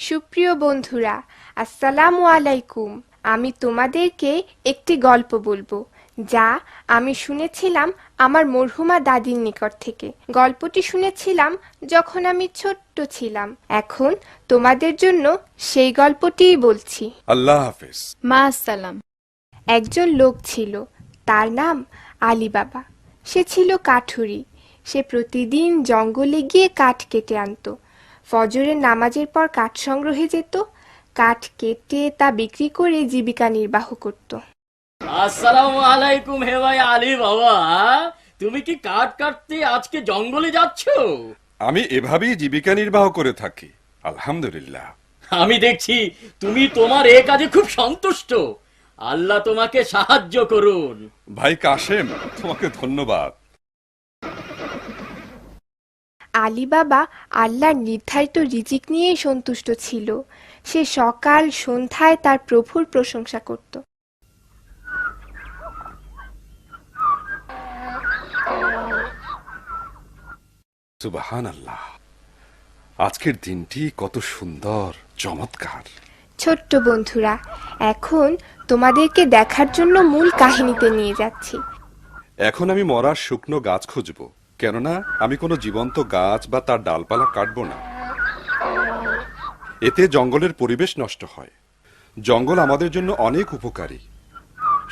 সুপ্রিয় বন্ধুরা, আসসালামু আলাইকুম। আমি তোমাদেরকে একটি গল্প বলবো, যা আমি শুনেছিলাম আমার মরহুমা দাদির নিকট থেকে। গল্পটি শুনেছিলাম যখন আমি ছোট্ট ছিলাম। এখন তোমাদের জন্য সেই গল্পটিই বলছি। আল্লাহ হাফেজ। মা আসসালাম। একজন লোক ছিল, তার নাম আলী বাবা। সে ছিল কাঠুরি। সে প্রতিদিন জঙ্গলে গিয়ে কাঠ কেটে আনতো। ফজরের নামাজের পর কাঠ সংগ্রহে যেত। কাঠ কেটে তা বিক্রি করে জীবিকা নির্বাহ করত। আসসালামু আলাইকুম। হে ভাই আলী বাবা, তুমি কি কাঠ কাটতে আজকে জঙ্গলে যাচ্ছ? আমি এভাবেই জীবিকা নির্বাহ করে থাকি, আলহামদুলিল্লাহ। আমি দেখছি তুমি তোমার এ কাজে খুব সন্তুষ্ট। আল্লাহ তোমাকে সাহায্য করুন। ভাই কাশেম, তোমাকে ধন্যবাদ। আলী বাবা আল্লাহর নির্ধারিত রিজিক নিয়েই সন্তুষ্ট ছিল। সে সকাল সন্ধ্যায় তার প্রভুর প্রশংসা করত। সুবহানাল্লাহ, আজকের দিনটি কত সুন্দর, চমৎকার। ছোট্ট বন্ধুরা, এখন তোমাদেরকে দেখার জন্য মূল কাহিনীতে নিয়ে যাচ্ছি। এখন আমি মরার শুকনো গাছ খুঁজব, কেননা আমি কোনো জীবন্ত গাছ বা তার ডালপালা কাটব না। এতে জঙ্গলের পরিবেশ নষ্ট হয়। জঙ্গল আমাদের জন্য অনেক উপকারী,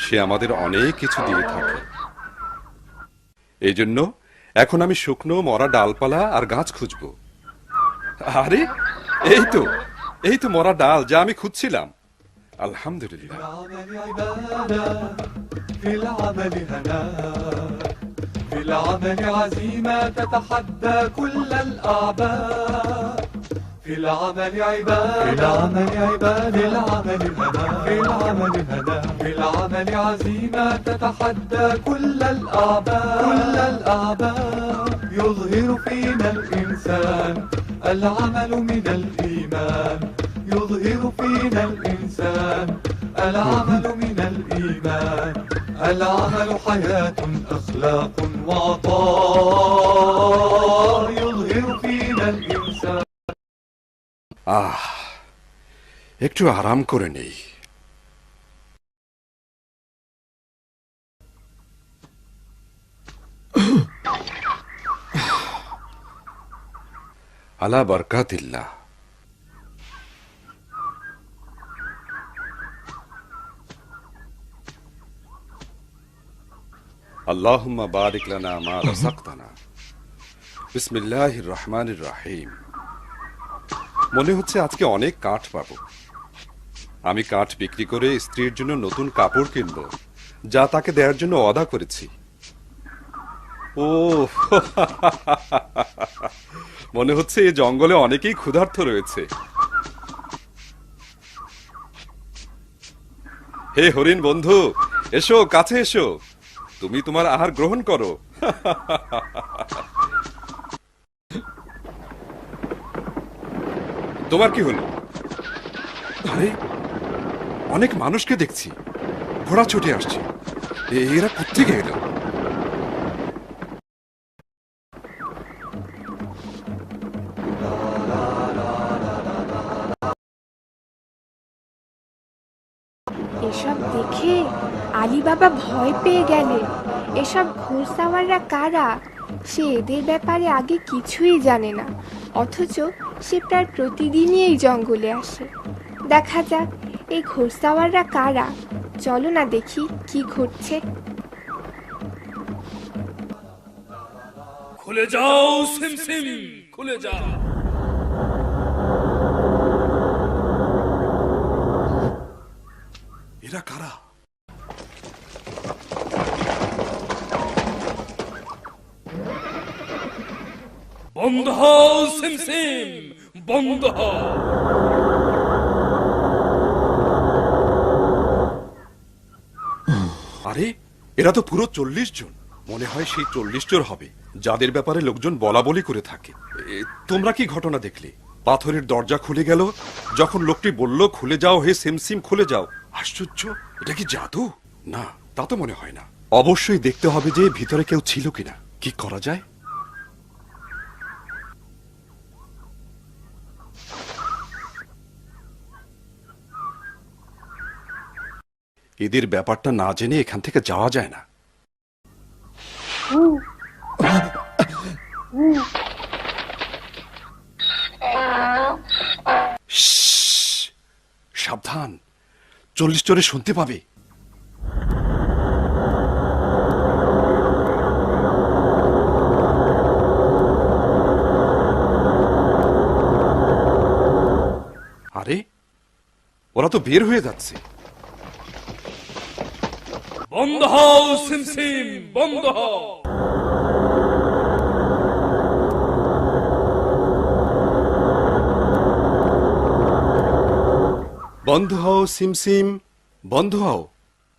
সে আমাদের অনেক কিছু দিয়ে থাকে। এই জন্য এখন আমি শুকনো মরা ডালপালা আর গাছ খুঁজব। আরে এই তো মরা ডাল, যা আমি খুঁজছিলাম। আলহামদুলিল্লাহ। في العمل هنا في العمل عزيمة تتحدى كل الأعباء في العمل عباد في العمل عباد في العمل هنا في العمل هنا في العمل عزيمة تتحدى كل الأعباء يظهر فينا الإنسان العمل من الإيمان يظهر فينا الإنسان العمل من الإيمان العمل حياة أخلاق وعطاء يظهر فينا الإنسان একটু আরাম করে নেই। আলা বারকাতিল্লাহ। আল্লাহুম্মা বারিক লানা মা রাযাকতানা। বিসমিল্লাহির রহমানির রহিম। মনে হচ্ছে আজকে অনেক কাঠ পাবো। আমি কাঠ বিক্রি করে স্ত্রীর জন্য নতুন কাপড় কিনব, যা তাকে দেওয়ার জন্য ওয়াদা করেছি। ও মনে হচ্ছে এই জঙ্গলে অনেকেই ক্ষুধার্ত রয়েছে। হে হরিণ বন্ধু, এসো, কাছে এসো, তুমি তোমার আহার গ্রহণ করো। তোমার কি হলো? আরে, অনেক মানুষকে দেখছি, ঘোড়া ছুটে আসছে। এরা কোত্থেকে এলো? এসব দেখে আলী বাবা ভয় পেয়ে গেলেন। এসব ঘোড়সাওয়াররা কারা? সে এদের ব্যাপারে আগে কিছুই জানে না, অথচ সে প্রায় প্রতিদিনই এই জঙ্গলে আসে। দেখা যাক এই ঘোড়সাওয়াররা কারা। চলো না দেখি কি ঘটছে। খুলে যাও সিমসিম, খুলে যাও। এরা কারা? বন্ধ হও সিমসিম, বন্ধ হও। আরে, এরা তো পুরো 40 জন। মনে হয় সেই 40 জন হবে যাদের ব্যাপারে লোকজন বলা বলি করে থাকে। তোমরা কি ঘটনা দেখলে? পাথরের দরজা খুলে গেল যখন লোকটি বলল, খুলে যাও হে সিমসিম, খুলে যাও। আশ্চর্য, এটা কি জাদু? না, তা তো মনে হয় না। অবশ্যই দেখতে হবে যে ভিতরে কেউ ছিল কিনা। কি করা যায়? এদের ব্যাপারটা না জেনে এখান থেকে যাওয়া যায় না। শ্শ্, সাবধান, 40 চোরে শুনতে পাবে। আরে, ওরা তো বের হয়ে যাচ্ছে। বন্ধ হও সিমসিম, বন্ধ হও। বন্ধ হও সিমসিম, বন্ধ হও।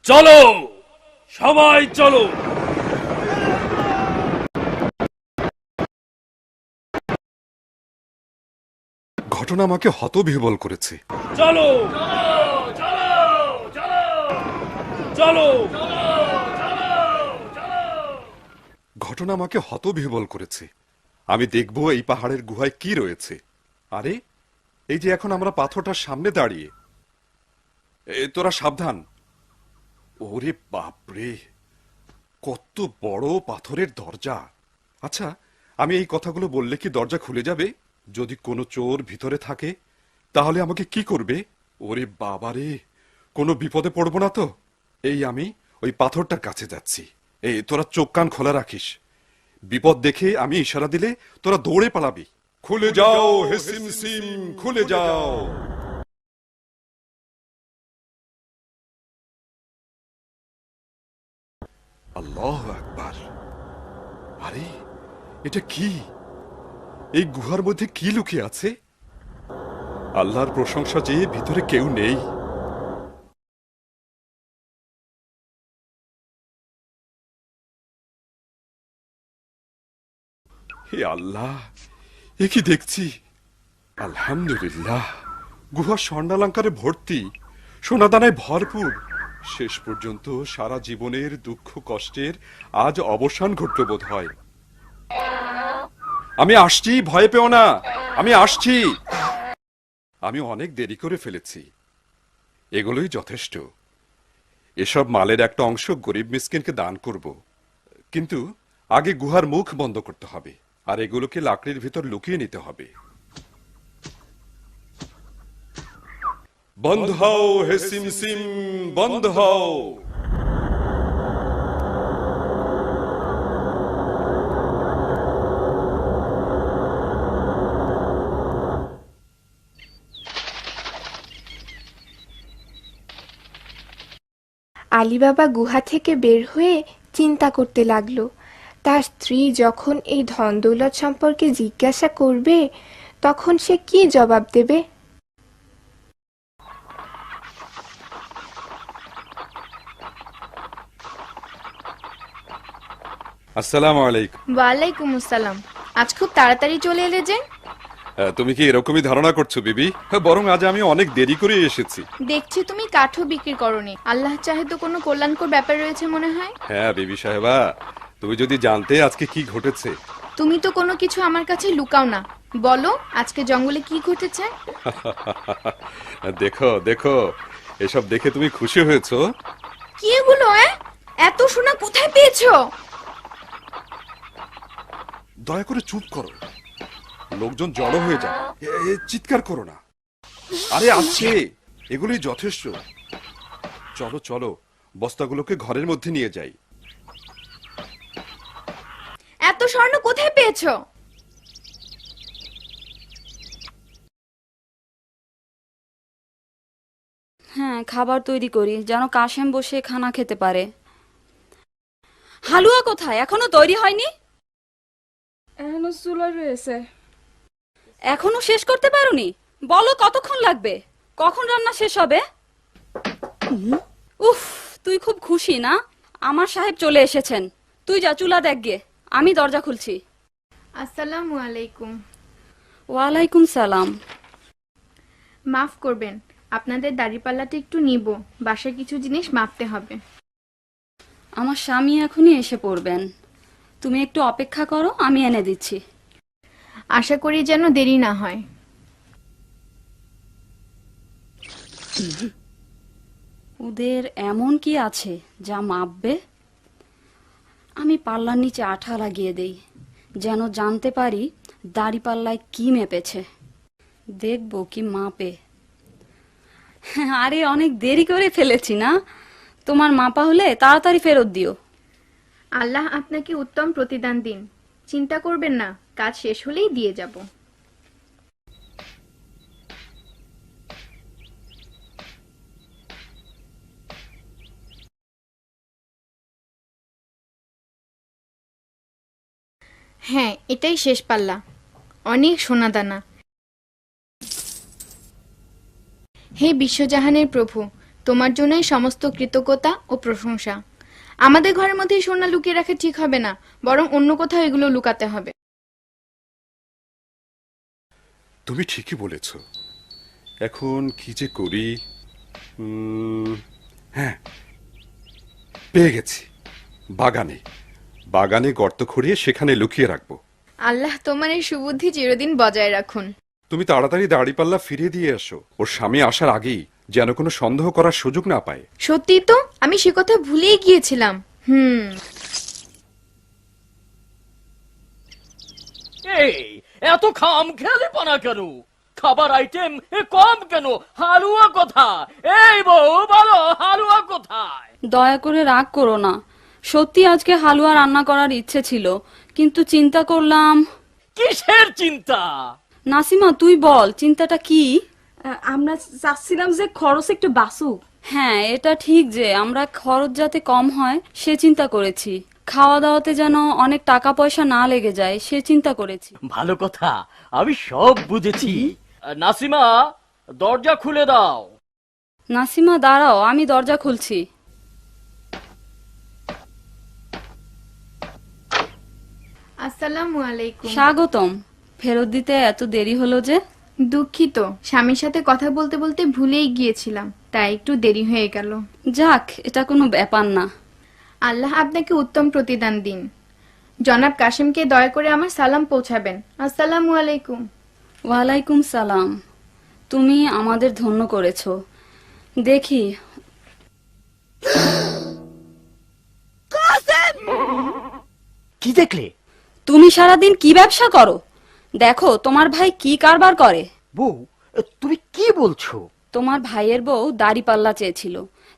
চলো, সবাই চলো। ঘটনা আমাকে হতবিহ্বল করেছে। চলো, চলো। ঘটনা আমাকে হতবিহ্বল করেছে। আমি দেখব এই পাহাড়ের গুহায় কি রয়েছে। আরে, এই যে এখন আমরা পাথরটার সামনে দাঁড়িয়ে। তোরা সাবধান। ওরে বাপরে, কত বড় পাথরের দরজা! আচ্ছা, আমি এই কথাগুলো বললে কি দরজা খুলে যাবে? যদি কোনো চোর ভিতরে থাকে তাহলে আমাকে কি করবে? ওরে বাবারে, কোনো বিপদে পড়বো না তো? এই আমি ওই পাথরটার কাছে যাচ্ছি। তোরা চোখ কান খোলা রাখিস। বিপদ দেখে আমি ইশারা দিলে তোরা দৌড়ে পালাবি। খুলে যাও হে সিমসিম, খুলে যাও। আল্লাহু আকবার। আরে, এটা কি? এই গুহার মধ্যে কি লুকিয়ে আছে? আল্লাহর প্রশংসা যে ভিতরে কেউ নেই। হে আল্লাহ, এ কি দেখছি! আলহামদুলিল্লাহ, গুহা স্বর্ণালঙ্কারে ভর্তি, সোনাদানায় ভরপুর। শেষ পর্যন্ত সারা জীবনের দুঃখ কষ্টের আজ অবসান ঘটল বোধ হয়। আমি আসছি, ভয় পেও না, আমি আসছি। আমি অনেক দেরি করে ফেলেছি, এগুলোই যথেষ্ট। এসব মালের একটা অংশ গরিব মিসকিনকে দান করব, কিন্তু আগে গুহার মুখ বন্ধ করতে হবে আর এগুলোকে লাকড়ির ভিতর লুকিয়ে নিতে হবে। বন্ধ হও হে সিমসিম, বন্ধ হও। আলীবাবা গুহা থেকে বের হয়ে চিন্তা করতে লাগলো। তার স্ত্রী যখন এই ধন দৌলত সম্পর্কে জিজ্ঞাসা করবে, তখন সে কি জবাব দেবে? আসসালামু আলাইকুম। ওয়ালাইকুম আসসালাম। আজ খুব তাড়াতাড়ি চলে এলে যে? তুমি কি এরকমই ধারণা করছো বিবি? বরং আজ আমি অনেক দেরি করে এসেছি। দেখছি তুমি কাঠও বিক্রি করনি। আল্লাহ চাহে তো কোনো কল্যাণকর ব্যাপার রয়েছে মনে হয়। হ্যাঁ বিবি সাহেবা, তুমি যদি জানতে আজকে কি ঘটেছে। তুমি তো কোনো কিছু আমার কাছে লুকাও না, বলো আজকে জঙ্গলে কি ঘটেছে। দেখো দেখো, এসব দেখে তুমি খুশি হয়েছো? কি এগুলো? এত সোনা কোথায় পেয়েছো? দয়া করে চুপ করো, লোকজন জড়ো হয়ে যায়। চিৎকার করো না। আরে আছে, এগুলোই যথেষ্ট। চলো চলো, বস্তাগুলোকে ঘরের মধ্যে নিয়ে যাই। এত স্বর্ণ কোথায় পেয়েছো? হ্যাঁ, খাবার তৈরি করি যেন কাশেম বসে খানা খেতে পারে। হালুয়া কোথায়? এখনো তৈরি হয়নি? এখনো চুলায় রয়েছে। এখনো শেষ করতে পারোনি? বলো কতক্ষণ লাগবে? কখন রান্না শেষ হবে? উফ, তুই খুব খুশি না? আমার সাহেব চলে এসেছেন। তুই যা চুলা দেখ গে, আমি দরজা খুলছি। আসসালামু আলাইকুম। ওয়ালাইকুম সালাম। মাফ করবেন, আপনাদের দাড়িপাল্লাটা একটু নিব, বাসায় কিছু জিনিস মাপতে হবে। আমার স্বামী এখনই এসে পড়বেন, তুমি একটু অপেক্ষা করো, আমি এনে দিচ্ছি। আশা করি যেন দেরি না হয়। ওদের এমন কি আছে যা মাপবে? আমি পাল্লার নিচে আঠা লাগিয়ে দেই, যেন জানতে পারি দাড়িপাল্লায় কি মেপেছে। দেখব কি মাপে। আরে অনেক দেরি করে ফেলেছি না? তোমার মাপা হলে তাড়াতাড়ি ফেরত দিও। আল্লাহ আপনাকে উত্তম প্রতিদান দিন। চিন্তা করবেন না, কাজ শেষ হলেই দিয়ে যাব। হ্যাঁ, এটাই শেষ পাল্লা। অনেক সোনাদানা। হে বিশ্বজাহানের প্রভু, তোমার জন্যই সমস্ত কৃতজ্ঞতা ও প্রশংসা। আমাদের ঘরের মধ্যে সোনা লুকিয়ে রাখা ঠিক হবে না, বরং অন্য কোথাও এগুলো লুকাতে হবে। তুমি ঠিকই বলেছ। এখন কি যে করি। হ্যাঁ, পেয়ে গেছি। বাগানে বাগানে গর্ত খুঁড়িয়ে সেখানে লুকিয়ে রাখবো। আল্লাহ তোমার এই সুবুদ্ধি চিরদিন বজায় রাখুন। তুমি তাড়াতাড়ি দাড়িপাল্লা ফিরিয়ে দিয়ে এসো, ওর স্বামী আসার আগেই যেন কোনো সন্দেহ করার সুযোগ না পায়। সত্যি তো, আমি সে কথা ভুলেই গিয়েছিলাম। এই এত খাম খেলে পানা কেন? খাবার আইটেম কম কেন? হালুয়া কোথায়? এই বউ বলো, হালুয়া কোথায়? দয়া করে রাগ করো না, সত্যি আজকে হালুয়া রান্না করার ইচ্ছে ছিল, কিন্তু চিন্তা করলাম। কিসের চিন্তা? নাসিমা তুই বল, চিন্তাটা কি? আমরা চাচ্ছিলাম যে খরচ একটু বাঁচুক। হ্যাঁ, এটা ঠিক যে আমরা খরচ যাতে কম হয় সে চিন্তা করেছি। খাওয়া দাওয়াতে যেন অনেক টাকা পয়সা না লেগে যায় সে চিন্তা করেছি। ভালো কথা, আমি সব বুঝেছি। নাসিমা, দরজা খুলে দাও। নাসিমা দাঁড়াও, আমি দরজা খুলছি। আসসালামু আলাইকুম। স্বাগতম। ফেরত দিতে এত দেরি হলো যে? দুঃখিত, স্বামীর সাথে কথা বলতে বলতে ভুলেই গিয়েছিলাম, তাই একটু দেরি হয়ে গেল। যাক, এটা কোনো ব্যাপার না। আল্লাহ আপনাকে উত্তম প্রতিদান দিন। জনাব কাশিমকে দয়া করে আমার সালাম পৌঁছাবেন। আসসালামু আলাইকুম। ওয়ালাইকুম সালাম। তুমি আমাদের ধন্য করেছো। দেখি কি দেখলে? তুমি সারাদিন কি ব্যবসা করো? দেখো তোমার ভাই কি কারবার করে। বউ, তুমি কি বলছো? তোমার ভাইয়ের বউ দাড়িপাল্লা চেয়েছিল,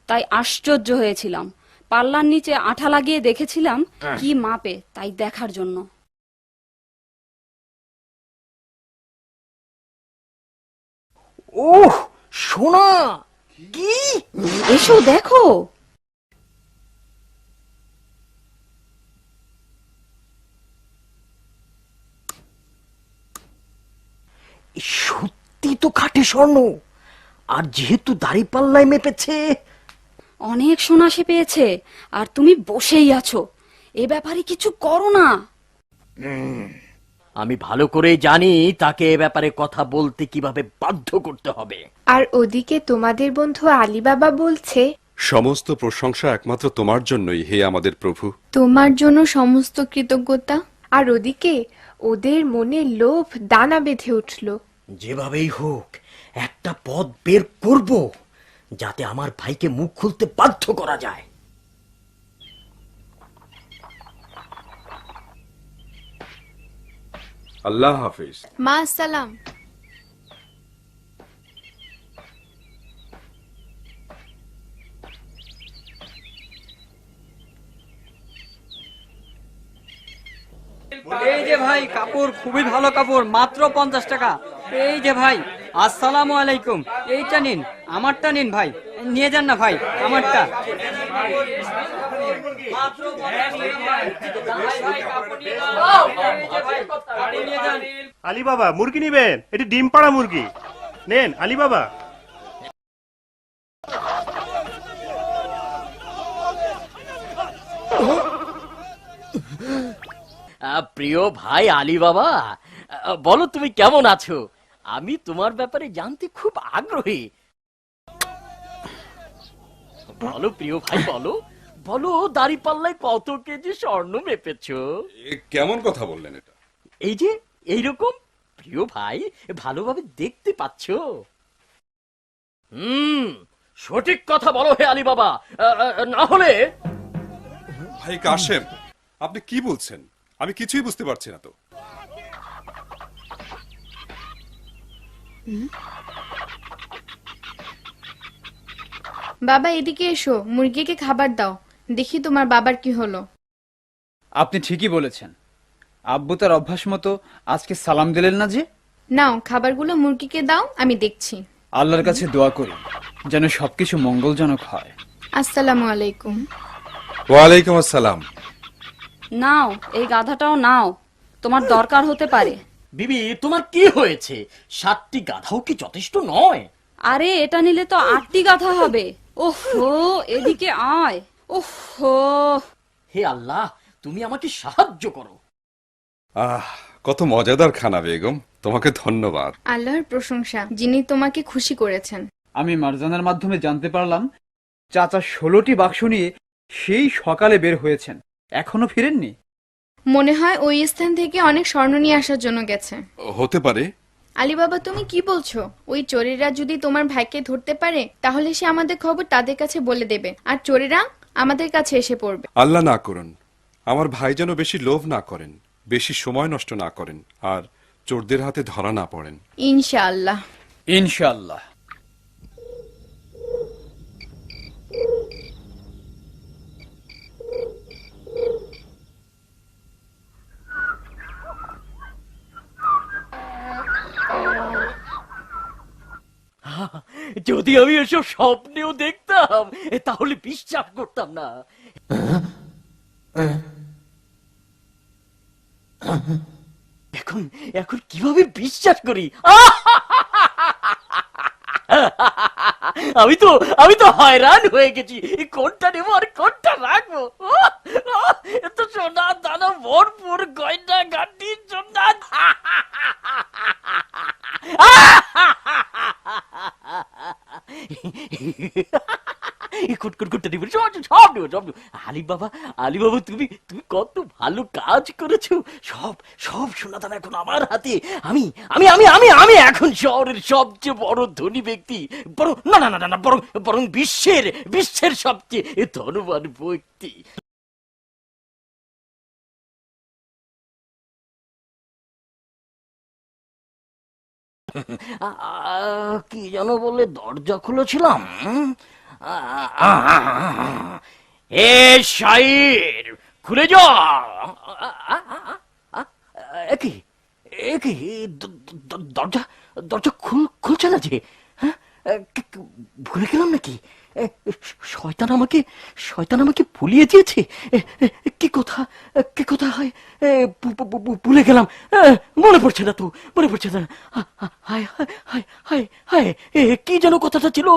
তাই আশ্চর্য হয়েছিলাম। পাল্লার নিচে আঠা লাগিয়ে দেখেছিলাম কি মাপে, তাই দেখার জন্য। ওহ, সোনা! কি? এসো দেখো। সত্যি তো খাঁটি স্বর্ণ। আর যেহেতু দাড়িপাল্লায় মেপেছে, অনেক সোনা সে পেয়েছে, আর তুমি বসেই আছো। এ ব্যাপারে কিছু করো না। আমি ভালো করেই জানি তাকে এ ব্যাপারে কথা বলতে কিভাবে বাধ্য করতে হবে। আর ওদিকে তোমাদের বন্ধু আলী বাবা বলছে, সমস্ত প্রশংসা একমাত্র তোমার জন্যই, হে আমাদের প্রভু। তোমার জন্য সমস্ত কৃতজ্ঞতা। আর ওদিকে ওদের মনে লোভ দানা বেঁধে উঠল। যেভাবেই হোক একটা পথ বের করব, যাতে আমার ভাইকে মুখ খুলতে বাধ্য করা যায়। আল্লাহ হাফিজ। মা আসসালাম। এই যে ভাই, কাপড় খুবই ভালো কাপড়, মাত্র 50 টাকা। এই যে ভাই, আসসালামু আলাইকুম। এইটা নিন, আমারটা নিন ভাই, নিয়ে যান না ভাই আমারটা। আলী বাবা, মুরগি নিবেন? এটি ডিম পাড়া মুরগি নেন আলী বাবা। প্রিয় ভাই আলী বাবা, বলো তুমি কেমন আছো? আমি তোমার ব্যাপারে জানতে খুব আগ্রহী। বলো প্রিয় ভাই, বলো বলো, দাড়িপাল্লায় কত কেজি স্বর্ণ মেপেছো? কেমন কথা বললেন এটা? এই যে এইরকম। প্রিয় ভাই, ভালোভাবে দেখতে পাচ্ছো? সঠিক কথা বলো হে আলী বাবা, না হলে। ভাই কাশেম, আপনি কি বলছেন? আমি কিছুই বুঝতে পারছি না তো। বাবা এদিকে এসো, মুরগিকে খাবার দাও, দেখি তোমার বাবার কি হলো। আপনি ঠিকই বলেছেন। আব্বু তার অভ্যাস মতো আজকে সালাম দিলেন না যে। নাও খাবারগুলো মুরগিকে দাও, আমি দেখছি। আল্লাহর কাছে দোয়া করি যেন সবকিছু মঙ্গলজনক হয়। আসসালামু আলাইকুম। ওয়ালাইকুম আসসালাম। নাও, এই গাধাটাও নাও, তোমার দরকার হতে পারে। বিবি তোমার কি হয়েছে? 7টি গাধাও কি যথেষ্ট নয়? আরে এটা নিলে তো 8টি গাধা হবে। ওহো, এদিকে আয়। ওহো, হে আল্লাহ, তুমি আমাকে সাহায্য করো। কত মজাদার খানা বেগম, তোমাকে ধন্যবাদ। আল্লাহর প্রশংসা, যিনি তোমাকে খুশি করেছেন। আমি মারজানের মাধ্যমে জানতে পারলাম চাচা 16টি বাক্স নিয়ে সেই সকালে বের হয়েছেন, এখনো ফিরেননি। মনে হয় ওই স্থান থেকে অনেক স্বর্ণ নিয়ে আসার জন্য গেছে। হতে পারে। আলী বাবা তুমি কি বলছো? ওই চোরেরা যদি তোমার ভাইকে ধরতে পারে তাহলে সে আমাদের খবর তাদের কাছে বলে দেবে, আর চোরেরা আমাদের কাছে এসে পড়বে। আল্লাহ না করুন, আমার ভাই যেন বেশি লোভ না করেন, বেশি সময় নষ্ট না করেন, আর চোরদের হাতে ধরা না পড়েন। ইনশাআল্লাহ। ইনশাআল্লাহ। যদি আমি এসব স্বপ্নেও দেখতাম তাহলে বিশ্বাস করতাম না। এখন এখন কিভাবে বিশ্বাস করি? আমি তো হয়রান হয়ে গেছি, কোনটা নেবো আর কোনটা রাখবো। এত সোনা দানা ভরপুর গয়না গাটি সোনা। আলী বাবা তুমি কত ভালো কাজ করেছো। সব সব সোনাদান এখন আমার হাতে। আমি আমি আমি আমি আমি এখন শহরের সবচেয়ে বড় ধনী ব্যক্তি, বরং না না না না বরং বরং বিশ্বের সবচেয়ে ধনবান ব্যক্তি। কি যেন বলে দরজা খুলেছিলাম। এ শাইর, খুলে যা। দরজা দরজা খুলছে না যে। ভুলে গেলাম নাকি? শয়তান আমাকে ভুলিয়ে দিয়েছে। কি কথা হয় ভুলে গেলাম, মনে পড়ছে না। হায় হায় হায় হায়, কি যেন কথাটা ছিল।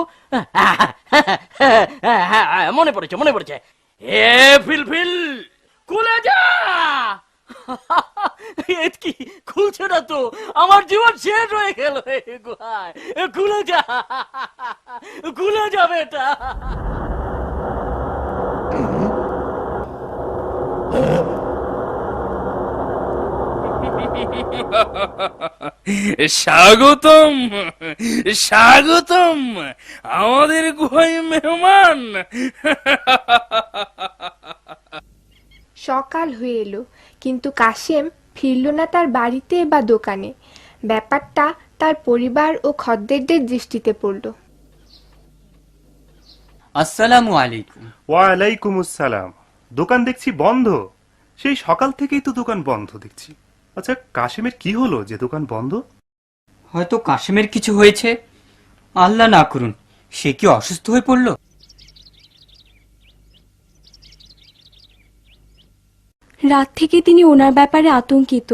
মনে পড়েছে। এ ফিল খুলে যা। কি খুলছে না তো, আমার জীবন শেষ হয়ে গেল। খুলে যাবে এটা। স্বাগতম আমাদের গুহায় মেহমান। সকাল হয়ে এলো, কিন্তু কাশেম ফিরল না তার বাড়িতে বা দোকানে। ব্যাপারটা তার পরিবার ও খদ্দেরদের দৃষ্টিতে পড়ল। আসসালামু আলাইকুম। ওয়ালাইকুম আসসালাম। দোকান দেখছি বন্ধ। সেই সকাল থেকেই তো দোকান বন্ধ দেখছি। আচ্ছা, কাশেমের কি হলো যে দোকান বন্ধ? হয়তো কাশেমের কিছু হয়েছে, আল্লাহ না করুন। সে কি অসুস্থ হয়ে পড়লো? রাত থেকে তিনি ওনার ব্যাপারে আতঙ্কিত।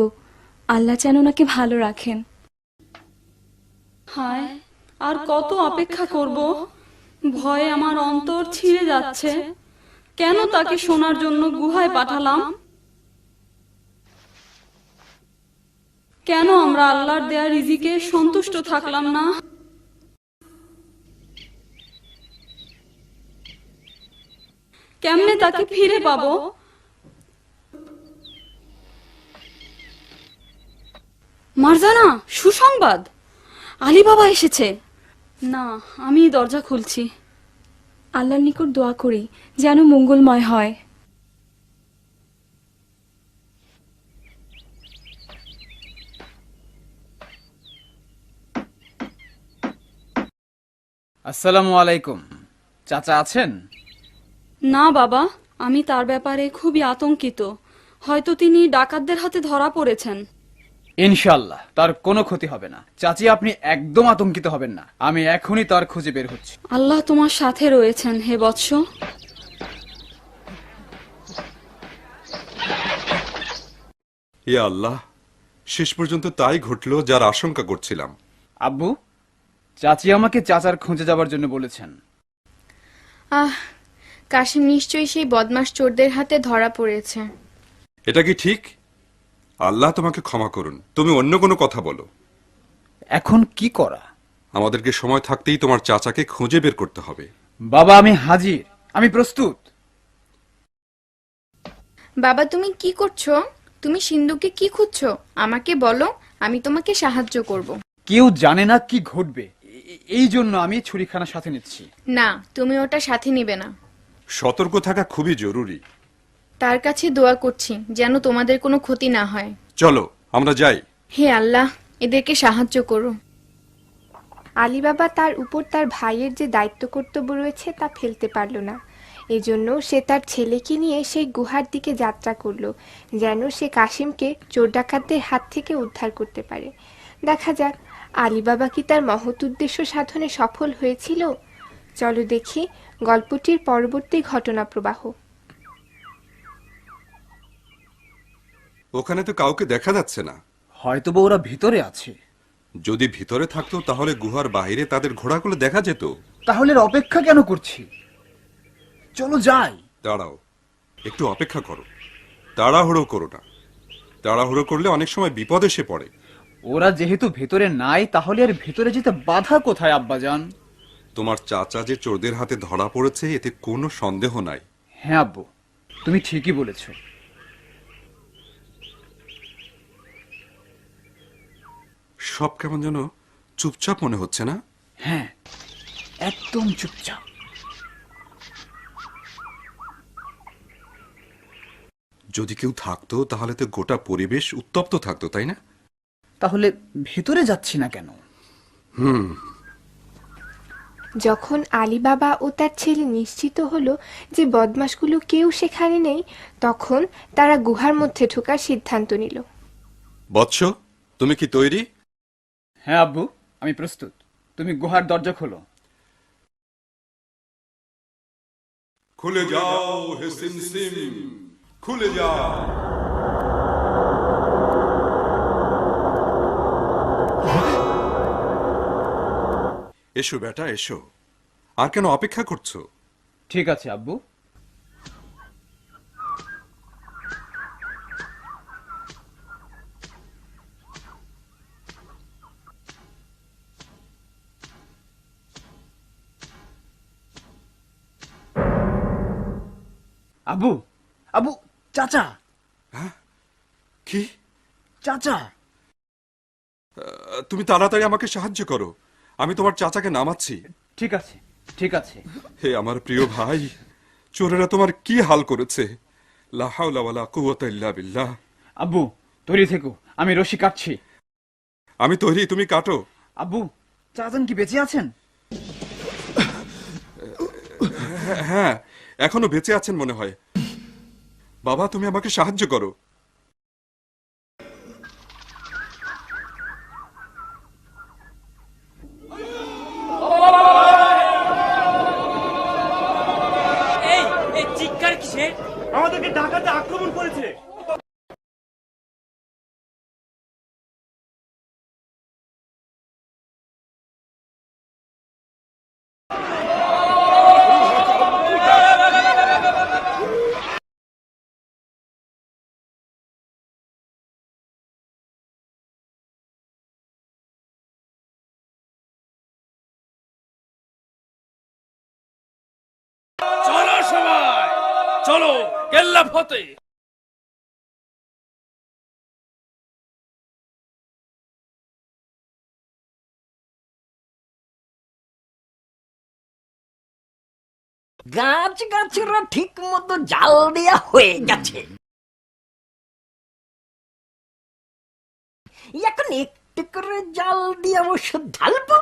আল্লাহ যেন ওনাকে ভালো রাখেন। হায়, আর কত অপেক্ষা করব? ভয়ে আমার অন্তর ছিঁড়ে যাচ্ছে। কেন তাকে শোনার জন্য গুহায় পাঠালাম? কেন আমরা আল্লাহর দেয়া রিজিকে সন্তুষ্ট থাকলাম না? কেমনে তাকে ফিরে পাবো? মারজানা, সুসংবাদ, আলী বাবা এসেছে। না, আমি দরজা খুলছি। আল্লাহর নিকট দোয়া করি যেন মঙ্গলময় হয়। আসসালামু আলাইকুম। চাচা আছেন? না বাবা, আমি তার ব্যাপারে খুবই আতঙ্কিত। হয়তো তিনি ডাকাতদের হাতে ধরা পড়েছেন। ইনশাআল্লাহ তার কোনো ক্ষতি হবে না। চাচি, আপনি একদম আতঙ্কিত হবেন না, আমি এখনই তার খুঁজে বের হচ্ছি। আল্লাহ তোমার সাথে রয়েছেন হে বৎস। ইয়া আল্লাহ, শেষ পর্যন্ত তাই ঘটলো যার আশঙ্কা করছিলাম। আব্বু, চাচি আমাকে চাচার খুঁজে যাবার জন্য বলেছেন। কাশিম নিশ্চয়ই সেই বদমাশ চোরদের হাতে ধরা পড়েছে। এটা কি ঠিক? আল্লাহ তোমাকে ক্ষমা করুন, তুমি অন্য কোনো কথা বলো। এখন কি করা? আমাদেরকে সময় থাকতেই তোমার চাচাকে খুঁজে বের করতে হবে। বাবা, আমি হাজির, আমি প্রস্তুত। বাবা, তুমি কি করছো? তুমি সিন্ধুকে কি খুঁজছো? আমাকে বলো, আমি তোমাকে সাহায্য করব। কেউ জানে না কি ঘটবে, এই জন্য আমি ছুরিখানা সাথে নিচ্ছি। না, তুমি ওটা সাথে নিবে না। সতর্ক থাকা খুবই জরুরি। তার কাছে দোয়া করছি যেন তোমাদের কোনো ক্ষতি না হয়। চলো আমরা যাই। হে আল্লাহ, এদেরকে সাহায্য করো। আলী বাবা তার উপর তার ভাইয়ের যে দায়িত্ব কর্তব্য রয়েছে তা ফেলতে পারল না। এজন্য সে তার ছেলেকে নিয়ে সেই গুহার দিকে যাত্রা করলো, যেন সে কাশিমকে চোর ডাকাতদের হাত থেকে উদ্ধার করতে পারে। দেখা যাক আলী বাবা কি তার মহৎ উদ্দেশ্য সাধনে সফল হয়েছিল। চলো দেখি গল্পটির পরবর্তী ঘটনা প্রবাহ। ওখানে তো কাউকে দেখা যাচ্ছে না। হয়তো বা ওরা ভিতরে আছে। যদি ভিতরে থাকতো তাহলে গুহার বাইরে তাদের ঘোড়াগুলো দেখা যেত। তাহলে আর অপেক্ষা কেন করছি? চলো যাই। দাঁড়াও, একটু অপেক্ষা করো, তাড়াহুড়ো করো না। তাড়াহুড়ো করলে অনেক সময় বিপদ এসে পড়ে। ওরা যেহেতু ভেতরে নাই, তাহলে আর ভেতরে যেতে বাধা কোথায় আব্বাজান? তোমার চাচা যে চোরদের হাতে ধরা পড়েছে এতে কোনো সন্দেহ নাই। হ্যাঁ আব্বু, তুমি ঠিকই বলেছ। সব কেমন যেন চুপচাপ মনে হচ্ছে না? হ্যাঁ, একদম চুপচাপ। যদি কেউ থাকতো তাহলে তো গোটা পরিবেশ উত্তপ্ত থাকতো, তাই না? তাহলে ভেতরে যাচ্ছি না কেন? যখন আলী বাবা ও তার ছেলে নিশ্চিত হলো যে বদমাশগুলো কেউ সেখানে নেই, তখন তারা গুহার মধ্যে ঢোকার সিদ্ধান্ত নিল। বৎস, তুমি কি তৈরি? হ্যাঁ আব্বু, আমি প্রস্তুত। তুমি গুহার দরজা খোলো। খুলে যাও হে সিমসিম, খুলে যাও। এসো বেটা, এসো। আর কেন অপেক্ষা করছো? ঠিক আছে আব্বু। আব্বু, আব্বু, চাচা। কি? চাচা। তুমি তাড়াতাড়ি আমাকে সাহায্য করো, আমি তোমার চাচাকে নামাচ্ছি। ঠিক আছে, ঠিক আছে। হে আমার প্রিয় ভাই, চোরেরা তোমার কি হাল করেছে। লা হাওলা ওয়ালা কুওয়াতা ইল্লা বিল্লাহ। আব্বু, তৈরি থেকো, আমি রশি কাটছি। আমি তৈরি, তুমি কাটো। আব্বু, চাচান কি বেঁচে আছেন? হ্যাঁ, এখনো বেঁচে আছেন মনে হয়। বাবা, তুমি আমাকে সাহায্য করো। এই চিৎকার কিসের? আমাদেরকে ডাকাতে আক্রমণ করেছে। চলো সবাই, চলো কেল্লা ফতে। গাছ গাছরা ঠিক মতো জাল দেয়া হয়ে গেছে, এখন একটু করে জাল দিয়ে ওষুধ ঢালবো,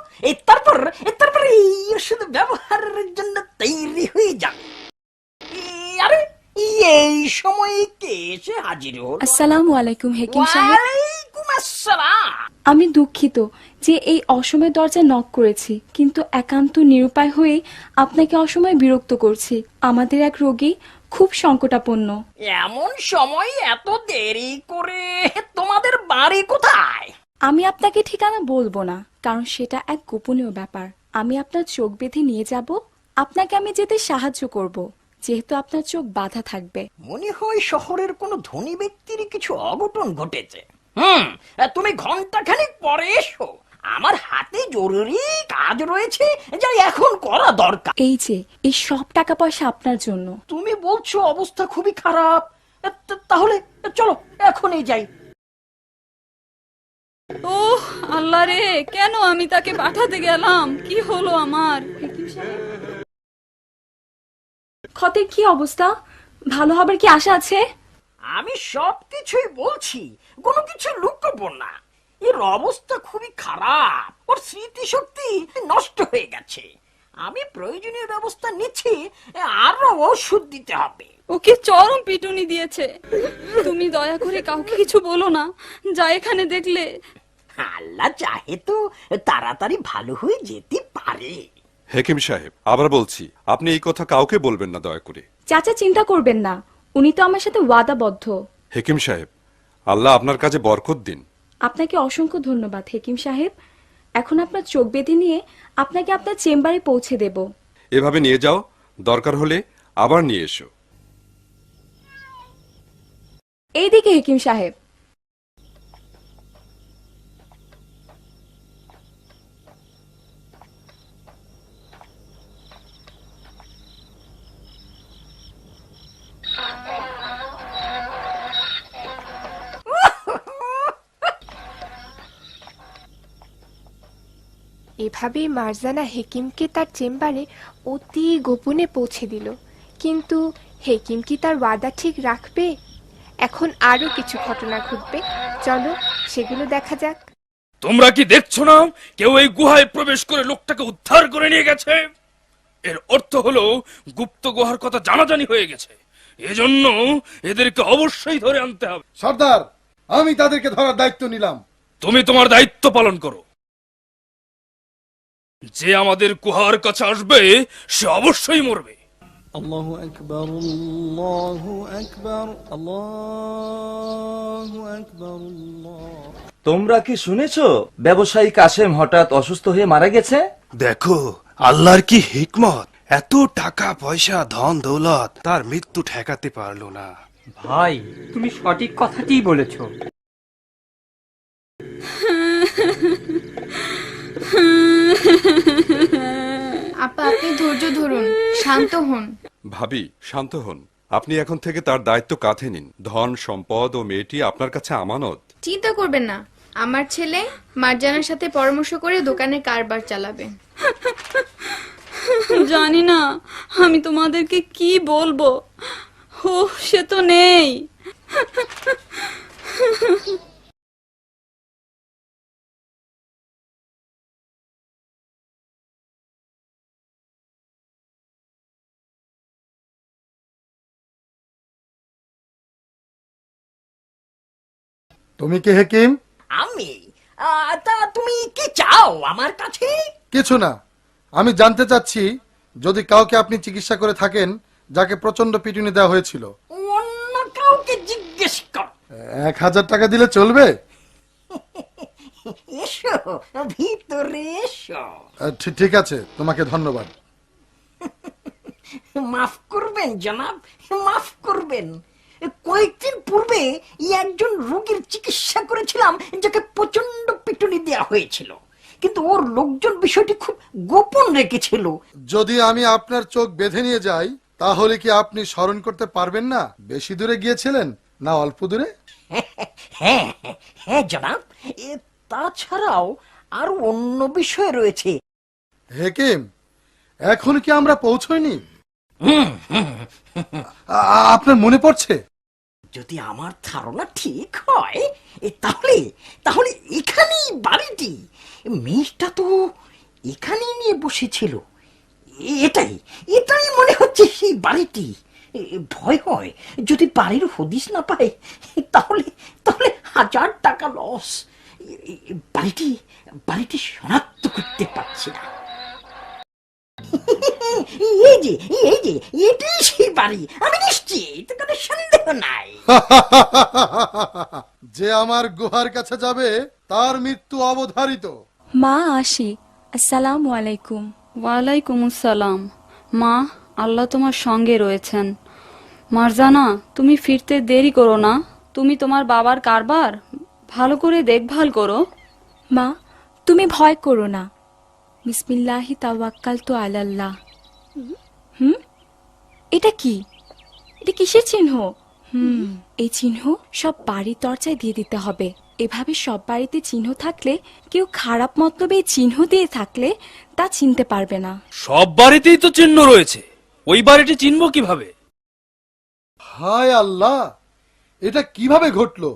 তারপর এই ওষুধ ব্যবহারের জন্য তৈরি হয়ে যাবে। আরে এই সময় কে এসে হাজির হলো? আসসালামু আলাইকুম হেকিম সাহেব। ওয়ালাইকুম আসসালাম। আমি দুঃখিত যে এই অসময়ে দরজা নক করেছি, কিন্তু একান্ত নিরুপায় হয়ে আপনাকে অসময়ে বিরক্ত করছি। আমাদের এক রোগী খুব সংকটাপন্ন। এমন সময় এত দেরি করে? তোমাদের বাড়ি কোথায়? আমি আপনাকে ঠিকানা বলবো না, কারণ সেটা এক গোপনীয় ব্যাপার। আমি আপনার চোখ বেঁধে নিয়ে যাব, আপনাকে আমি যেতে সাহায্য করব, যেহেতু আপনার চোখ বাঁধা থাকবে। মনে হয় শহরের কোনো ধনী ব্যক্তির কিছু অঘটন ঘটেছে। তুমি ঘন্টাখানিক পরে এসো, আমার হাতে জরুরি কাজ রয়েছে যা এখন করা দরকার। এই যে এই সব টাকা পয়সা আপনার জন্য। তুমি বলছো অবস্থা খুবই খারাপ, তাহলে চলো এখনই যাই। ও আল্লাহ রে, কেন আমি তাকে পাঠাতে গেলাম? কি হলো আমার? ক্ষতের কি অবস্থা? ভালো হবার কি আশা আছে? আমি সবকিছুই বলছি, কোনো কিছু লুকাবো না। এর অবস্থা খুবই খারাপ, ওর স্মৃতিশক্তি নষ্ট হয়ে গেছে। আমি প্রয়োজনীয় ব্যবস্থা নিচ্ছি, আরো ওষুধ দিতে হবে। ওকে চরম পিটুনি দিয়েছে। তুমি দয়া করে কাউকে কিছু বলো না, যা এখানে দেখলে। আল্লাহ চাহে তো তাড়াতাড়ি ভালো হয়ে যেতে পারে। হেকিম সাহেব, আবার বলছি, আপনি এই কথা কাউকে বলবেন না দয়া করে। চাচা চিন্তা করবেন না, উনি তো আমার সাথে ওয়াদাবদ্ধ। হেকিম সাহেব, আল্লাহ আপনার কাজে বরকত দিন। আপনাকে অসংখ্য ধন্যবাদ হেকিম সাহেব। এখন আপনার চোখ বেঁধে নিয়ে আপনাকে আপনার চেম্বারে পৌঁছে দেব। এভাবে নিয়ে যাও, দরকার হলে আবার নিয়ে এসো। এইদিকে হেকিম সাহেব। এভাবেই মারজানা হেকিমকে তার চেম্বারে অতি গোপনে পৌঁছে দিল। কিন্তু হেকিম কি তার ওয়াদা ঠিক রাখবে? এখন আরো কিছু ঘটনা ঘটবে, চলো সেগুলো দেখা যাক। তোমরা কি দেখছো না, কেউ এই গুহায় প্রবেশ করে লোকটাকে উদ্ধার করে নিয়ে গেছে? এর অর্থ হলো গুপ্ত গুহার কথা জানাজানি হয়ে গেছে। এজন্য এদেরকে অবশ্যই ধরে আনতে হবে। সর্দার, আমি তাদেরকে ধরার দায়িত্ব নিলাম। তুমি তোমার দায়িত্ব পালন করো। যে আমাদের গুহার কাছে আসবে সে অবশ্যই মরবে। আল্লাহু আকবার, আল্লাহু আকবার, আল্লাহু আকবার, আল্লাহ। তোমরা কি শুনেছো ব্যবসায়ী কাশেম হঠাৎ অসুস্থ হয়ে মারা গেছে? দেখো আল্লাহর কি হিকমত, এত টাকা পয়সা ধন দৌলত তার মৃত্যু ঠেকাতে পারলো না। ভাই, তুমি সঠিক কথাটিই বলেছো। আপা, আপনি ধৈর্য ধরুন, শান্ত হন। ভাবি, শান্ত হন। আপনি এখন থেকে তার দায়িত্ব কাঁধে নিন। ধন সম্পদ ও মেয়েটি আপনার কাছে আমানত। চিন্তা করবেন না, আমার ছেলে মার্জানার সাথে পরামর্শ করে দোকানে কারবার চালাবে। জানি না আমি তোমাদেরকে কি বলবো। ও সে তো নেই। তুমি কি হেকিম? আমি? তা তুমি কি চাও আমার কাছে? কিছু না, আমি জানতে চাচ্ছি যদি কাউকে আপনি চিকিৎসা করে থাকেন যাকে প্রচন্ড পিটুনি দেওয়া হয়েছিল। অন্য কাউকে জিজ্ঞেস কর। 1000 টাকা দিলে চলবে? এসো ভিতরে এসো। ঠিক আছে, তোমাকে ধন্যবাদ। মাফ করবেন জনাব, মাফ করবেন। কয়েকদিন পূর্বে একজন রোগীর চিকিৎসা করেছিলাম যাকে প্রচন্ড পিটুনি দেওয়া হয়েছিল, কিন্তু ওর লোকজন বিষয়টি খুব গোপন রেখেছিল। যদি আমি আপনার চোখ বেঁধে নিয়ে যাই তাহলে কি আপনি স্মরণ করতে পারবেন না বেশি দূরে গিয়েছিলেন না অল্প দূরে? হ্যাঁ হ্যাঁ জনাব, তাছাড়াও আরো অন্য বিষয় রয়েছে। হেকিম, এখন কি আমরা পৌঁছইনি? আপনার মনে পড়ছে? যদি আমার ধারণা ঠিক হয় তাহলে তাহলে এখানেই বাড়িটি, মেয়েটা তো এখানেই নিয়ে বসেছিল। এটাই এটাই মনে হচ্ছে সেই বাড়িটি। ভয় হয় যদি বাড়ির হদিস না পাই তাহলে তাহলে 1000 টাকা লস। বাড়িটি বাড়িটি শনাক্ত করতে পারছি না। এই যে এটাই সেই বাড়ি, আমি নিশ্চিত, কোনো সন্দেহ নাই। যে আমার গুহার কাছে যাবে তার মৃত্যু অবধারিত। মা আসি। আসসালামু আলাইকুম। ওয়ালাইকুম আসসালাম। মা, আল্লাহ তোমার সঙ্গে রয়েছেন। মারজানা, তুমি ফিরতে দেরি করো না। তুমি তোমার বাবার কারবার ভালো করে দেখভাল করো। মা, তুমি ভয় করো না। বিসমিল্লাহি তাওয়াক্কালতু আলাল্লাহ। এটা কি? এটা কিসের চিহ্ন? এই চিহ্ন সব বাড়ির দরজায় দিয়ে দিতে হবে। এভাবে সব বাড়িতে চিহ্ন থাকলে, কেউ খারাপ মতলবে এই চিহ্ন দিয়ে থাকলে তা চিনতে পারবে না। সব বাড়িতেই তো চিহ্ন রয়েছে, ওই বাড়িটি চিনব কিভাবে? হায় আল্লাহ, এটা কিভাবে ঘটলো?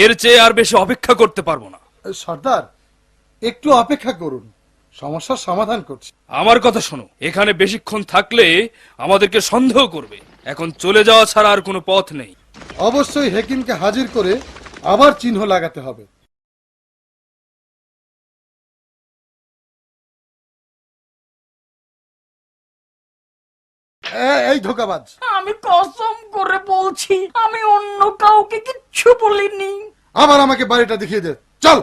এর চেয়ে আর বেশি অপেক্ষা করতে পারবো না। সর্দার, একটু অপেক্ষা করুন, সমস্যার সমাধান করছি। আমার কথা শোনো, এখানে বেশিক্ষণ থাকলে আমাদেরকে সন্দেহ করবে। এখন চলে যাওয়া ছাড়া আর কোনো পথ নেই। অবশ্যই হেকিমকে হাজির করে আবার চিহ্ন লাগাতে হবে। এই ধোকাবাজ, আমি কসম করে বলছি আমি অন্য কাউকে কিচ্ছু বলিনি। আবার আমাকে বাড়িটা দেখিয়ে দে, চল।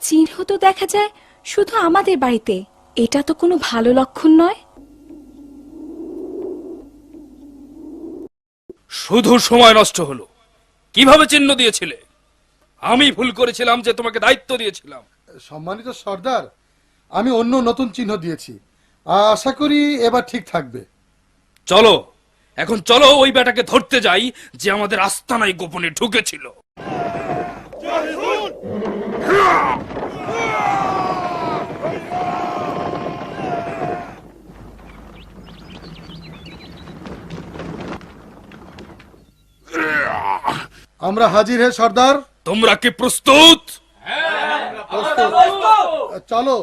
চিহ্ন তো দেখা যায় শুধু আমাদের বাড়িতে। এটা তো কোনো ভালো লক্ষণ নয়। শুধু সময় নষ্ট হলো। কিভাবে চিহ্ন দিয়েছিলে? আমি ভুল করেছিলাম যে তোমাকে দায়িত্ব দিয়েছিলাম। সম্মানিত সর্দার, আমি অন্য নতুন চিহ্ন দিয়েছি, আশা করি এবার ঠিক থাকবে। চলো, এখন চলো ওই বেটাকে ধরতে যাই যে আমাদের আস্তানায় গোপনে ঢুকেছিল। আমরা হাজির হে সর্দার। তোমরা কি প্রস্তুত? চলো।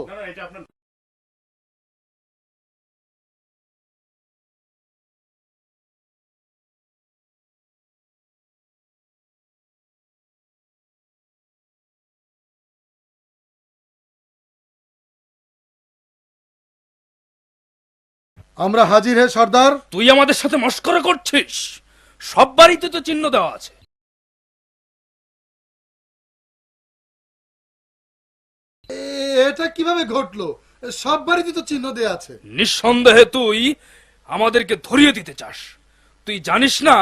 আমরা হাজির হে সর্দার। তুই আমাদের সাথে মস্করা করছিস? সব বাড়িতে তো চিহ্ন দেওয়া আছে। এটা কিভাবে ঘটলো? সব বাড়িতে তো চিহ্ন দেয়া আছে। নিঃসন্দেহে তুই আমাদেরকে ধরিয়ে দিতে চাস। তুই জানিস না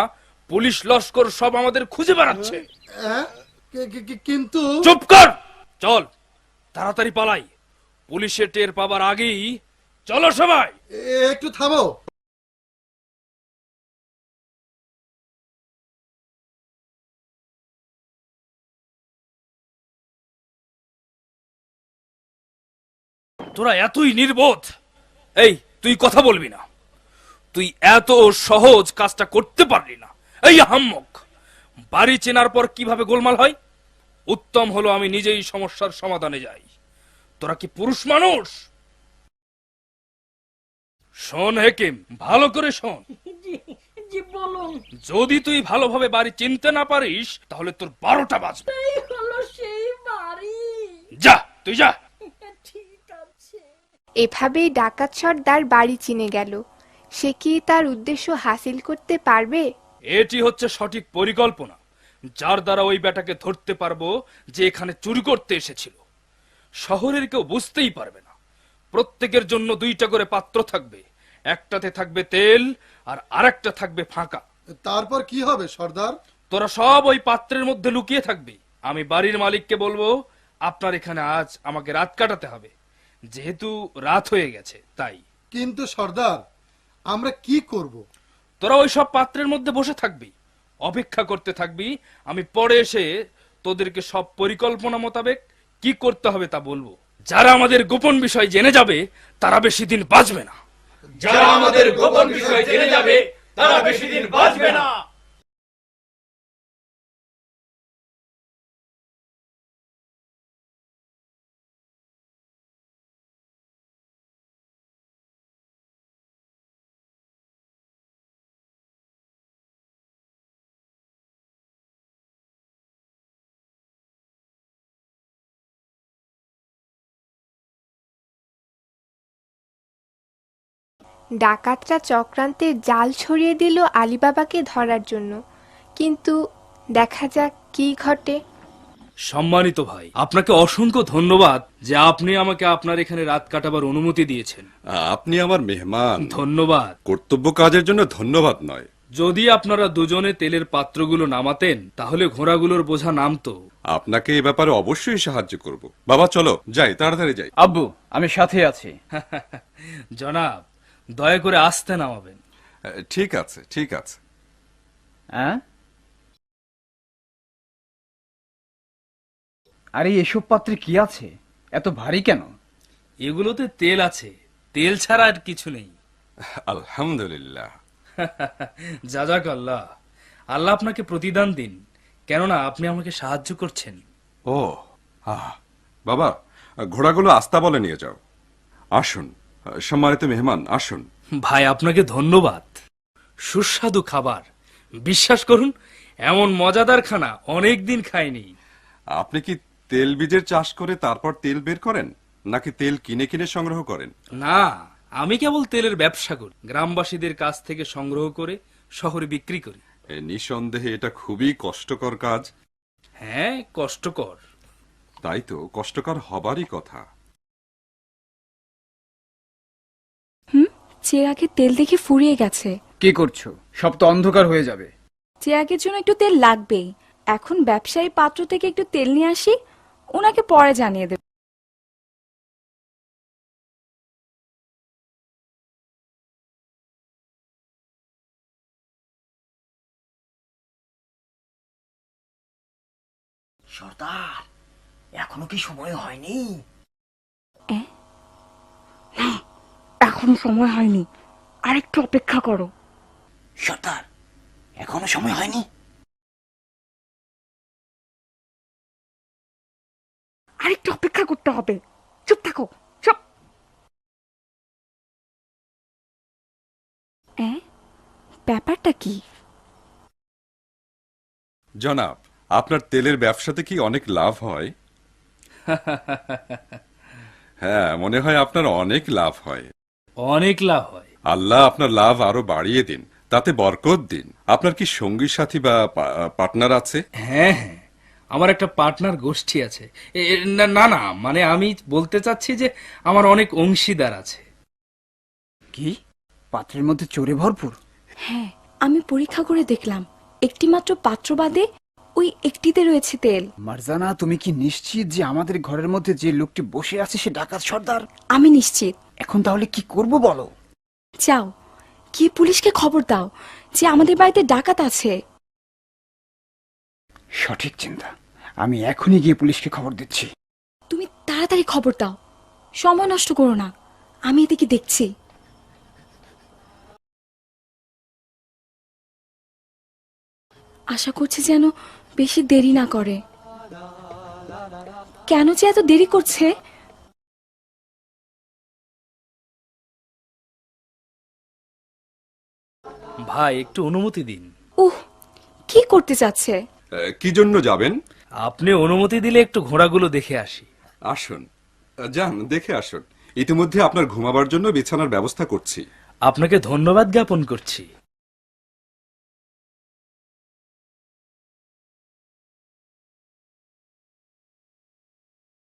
পুলিশ লস্কর সব আমাদের খুঁজে বেড়াচ্ছে। কিন্তু চুপ কর, চল তাড়াতাড়ি পালাই। পুলিশের টের পাবার আগেই চলো সবাই। একটু থামো। তোরা এতই নির্বোধ। এই, তুই কথা বলবি না। তুই এত সহজ কাজটা করতে পারলি না। এই আহাম্মক, বাড়ি চেনার পর কিভাবে গোলমাল হয়? উত্তম হলো আমি নিজেই সমস্যার সমাধানে যাই। তোরা কি পুরুষ মানুষ? শোন হেকিম, ভালো করে শোন। যদি তুই ভালোভাবে বাড়ি চিনতে না পারিস তাহলে তোর 12টা বাজবে। যা, তুই যা। এভাবেই ডাকাত সর্দার বাড়ি চিনে গেল। সে কি তার উদ্দেশ্য হাসিল করতে পারবে? এটি হচ্ছে সঠিক পরিকল্পনা, যার দ্বারা ওই বেটাকে ধরতে পারবো যে এখানে চুরি করতে এসেছিল। শহরের কেউ বুঝতেই পারবে না। প্রত্যেকের জন্য 2টা করে পাত্র থাকবে। একটাতে থাকবে তেল আর আরেকটা থাকবে ফাঁকা। তারপর কি হবে সর্দার? তোরা সব ওই পাত্রের মধ্যে লুকিয়ে থাকবি। আমি বাড়ির মালিককে বলবো আপনার এখানে আজ আমাকে রাত কাটাতে হবে, যেহেতু রাত হয়ে গেছে তাই। কিন্তু সর্দার, আমরা কি করব? তোরা ওই সব পাত্রের মধ্যে বসে থাকবি, অপেক্ষা করতে থাকবি। আমি পরে এসে তোদেরকে সব পরিকল্পনা মোতাবেক কি করতে হবে তা বলবো। যারা আমাদের গোপন বিষয় জেনে যাবে তারা বেশি দিন বাঁচবে না। যারা আমাদের গোপন বিষয় জেনে যাবে তারা বেশি দিন বাঁচবে না। ডাকাতরা চক্রান্তের জাল ছড়িয়ে দিল আলীবাবাকে ধরার জন্য, কিন্তু দেখা যাক কি ঘটে। সম্মানিত ভাই, আপনাকে অসংখ্য ধন্যবাদ যে আপনি আমাকে আপনার এখানে রাত কাটাবার অনুমতি দিয়েছেন। আপনি আমার মেহমান। ধন্যবাদ। কর্তব্য কাজের জন্য ধন্যবাদ নয়। যদি আপনারা দুজনে তেলের পাত্রগুলো নামাতেন তাহলে ঘোড়াগুলোর বোঝা নামতো। আপনাকে এ ব্যাপারে অবশ্যই সাহায্য করব। বাবা চলো যাই, তাড়াতাড়ি যাই। আব্বু, আমি সাথে আছি। জনাব, দয়া করে আস্তে নামাবেন। ঠিক আছে, ঠিক আছে। হ্যাঁ, আরে এসব পাত্রে কি আছে? এত ভারী কেন? এগুলোতে তেল আছে, তেল ছাড়া আর কিছু নেই। আলহামদুলিল্লাহ। জাজাক আল্লাহ। আল্লাহ আপনাকে প্রতিদান দিন, কেননা আপনি আমাকে সাহায্য করছেন। ও বাবা, ঘোড়াগুলো আস্তাবলে নিয়ে যাও। আসুন সম্মানিত মেহমান, আসুন। ভাই আপনাকে ধন্যবাদ। সুস্বাদু খাবার, বিশ্বাস করুন এমন মজাদার খানা অনেক দিন খাইনি। আপনি কি তেল বীজের চাষ করে তারপর তেল বের করেন, নাকি তেল কিনে কিনে সংগ্রহ করেন? না, আমি কেবল তেলের ব্যবসা করি, গ্রামবাসীদের কাছ থেকে সংগ্রহ করে শহরে বিক্রি করি। নিঃসন্দেহে এটা খুবই কষ্টকর কাজ। হ্যাঁ, কষ্টকর। তাই তো, কষ্টকর হবারই কথা। চেরাগের তেল দেখে ফুরিয়ে গেছে। কি করছো? সব তো অন্ধকার হয়ে যাবে। চেরাগের জন্য একটু তেল লাগবেই। এখন ব্যবসায়ী পাত্র থেকে একটু তেল নিয়ে আসি, ওনাকে পরে জানিয়ে দেব। সর্দার, এখনো কি সময় হয়নি? এখন সময় হয়নি, আরেকটু অপেক্ষা করো। সর্দার, এখনো সময় হয়নি? আরেকটু অপেক্ষা করতে হবে। চুপ থাকো, চুপ। ব্যাপারটা কি? জনাব, আপনার তেলের ব্যবসাতে কি অনেক লাভ হয়? হ্যাঁ, মনে হয় আপনার অনেক লাভ হয়। অনেক লাভ হয়। আল্লাহ আপনার লাভ আরো বাড়িয়ে দিন, তাতে বরকত দিন। আপনার কি সঙ্গী সাথী বা পার্টনার আছে? হ্যাঁ হ্যাঁ, আমার একটা পার্টনার গোষ্ঠী আছে। না না না, মানে আমি বলতে চাচ্ছি যে আমার অনেক অংশীদার আছে। কি? পাত্রের মধ্যে চোরে ভরপুর? হ্যাঁ, আমি পরীক্ষা করে দেখলাম, একটি মাত্র পাত্র বাদে ওই একটিতে রয়েছে তেল। মারজানা, তুমি কি নিশ্চিত যে আমাদের ঘরের মধ্যে যে লোকটি বসে আছে সে ডাকাত সর্দার? আমি নিশ্চিত। এখন তাহলে কি করব বলো? যাও, কি পুলিশকে খবর দাও যে আমাদের বাড়িতে ডাকাত আছে। সঠিক চিন্তা, আমি এখনই গিয়ে পুলিশকে খবর দিচ্ছি। তুমি তাড়াতাড়ি খবর দাও, সময় নষ্ট করো না, আমি এদিকে দেখছি। আশা করছি যেন বেশি দেরি না করে। কেন যে এত দেরি করছে? ভাই একটু অনুমতি দিন। উহ, কি করতে চাচ্ছে? কি জন্য যাবেন? আপনি অনুমতি দিলে একটু ঘোড়াগুলো দেখে আসি। আসুন, যান, দেখে আসুন। ইতিমধ্যে আপনার ঘুমাবার জন্য বিছানার ব্যবস্থা করছি। আপনাকে ধন্যবাদ জ্ঞাপন করছি।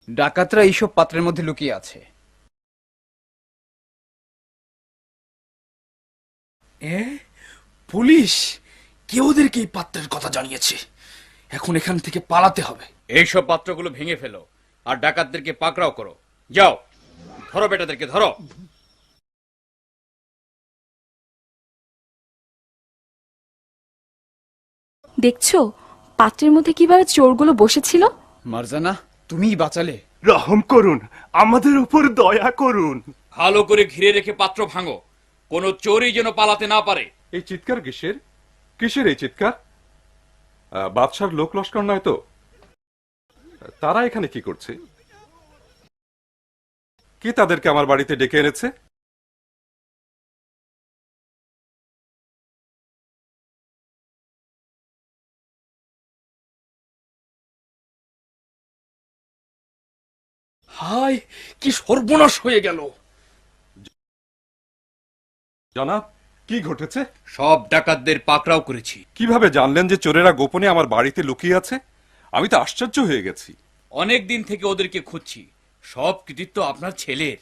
ডাকাতরা এইসব পাত্রের মধ্যে লুকিয়ে আছে। পুলিশ কে ওদেরকে এই পাত্রের কথা জানিয়েছে? এখন এখান থেকে পালাতে হবে। এইসব পাত্রগুলো ভেঙে ফেলো আর ডাকাতদেরকে পাকড়াও করো। যাও, ধরো বেটাদেরকে, ধরো। দেখছো পাত্রের মধ্যে কিভাবে চোরগুলো বসেছিল? মারজানা, তুমিই বাঁচালে। রহম করুন, আমাদের উপর দয়া করুন। ভালো করে ঘিরে রেখে পাত্র ভাঙো, কোনো চোরই যেন পালাতে না পারে। এই চিৎকার কিসের? কিসের এই চিৎকার? বাদশার লোক লস্কর নয় তো? তারা এখানে কি করছে? কে তাদেরকে আমার বাড়িতে ডেকে এনেছে? হায়, কি সর্বনাশ হয়ে গেল! জনাব, কি ঘটেছে? সব ডাকাতদের পাকড়াও করেছি। কিভাবে জানলেন যে চোরেরা গোপনে আমার বাড়িতে লুকিয়ে আছে? আমি তো আশ্চর্য হয়ে গেছি। অনেক দিন থেকে ওদেরকে খুঁজছি। সব কৃতিত্ব আপনার ছেলের।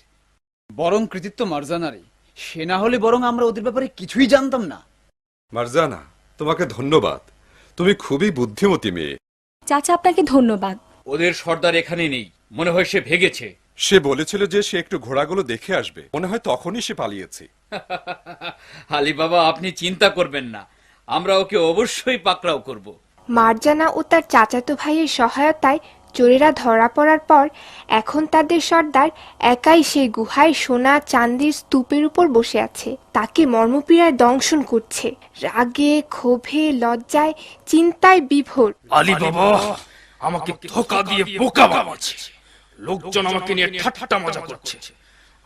বরং কৃতিত্ব মারজানারই। সে না হলে বরং আমরা ওদের ব্যাপারে কিছুই জানতাম না। মারজানা, তোমাকে ধন্যবাদ। তুমি খুবই বুদ্ধিমতী মেয়ে। চাচা আপনাকে ধন্যবাদ। ওদের সর্দার এখানে নেই, মনে হয় সে ভেগেছে। সে বলেছিল যে সে একটু ঘোড়াগুলো দেখে আসবে, মনে হয় তখনই সে পালিয়েছে। আলী বাবা, আপনি চিন্তা করবেন না, আমরা ওকে অবশ্যই পাকড়াও করব। মারজানা ও তার চাচাতো ভাইয়ের সহায়তায় চোরেরা ধরা পড়ার পর এখন তাদের সর্দার একাই সেই গুহায় সোনা চাঁদির স্তূপের উপর বসে আছে। তাকে মর্মপীড়ায় দংশন করছে। রাগে, ক্ষোভে, লজ্জায়, চিন্তায় বিভোর। আলী বাবা আমাকে ধোঁকা দিয়ে বোকা বানাচ্ছে। লোকজন আমাকে নিয়ে ঠাট্টা মজা করছে।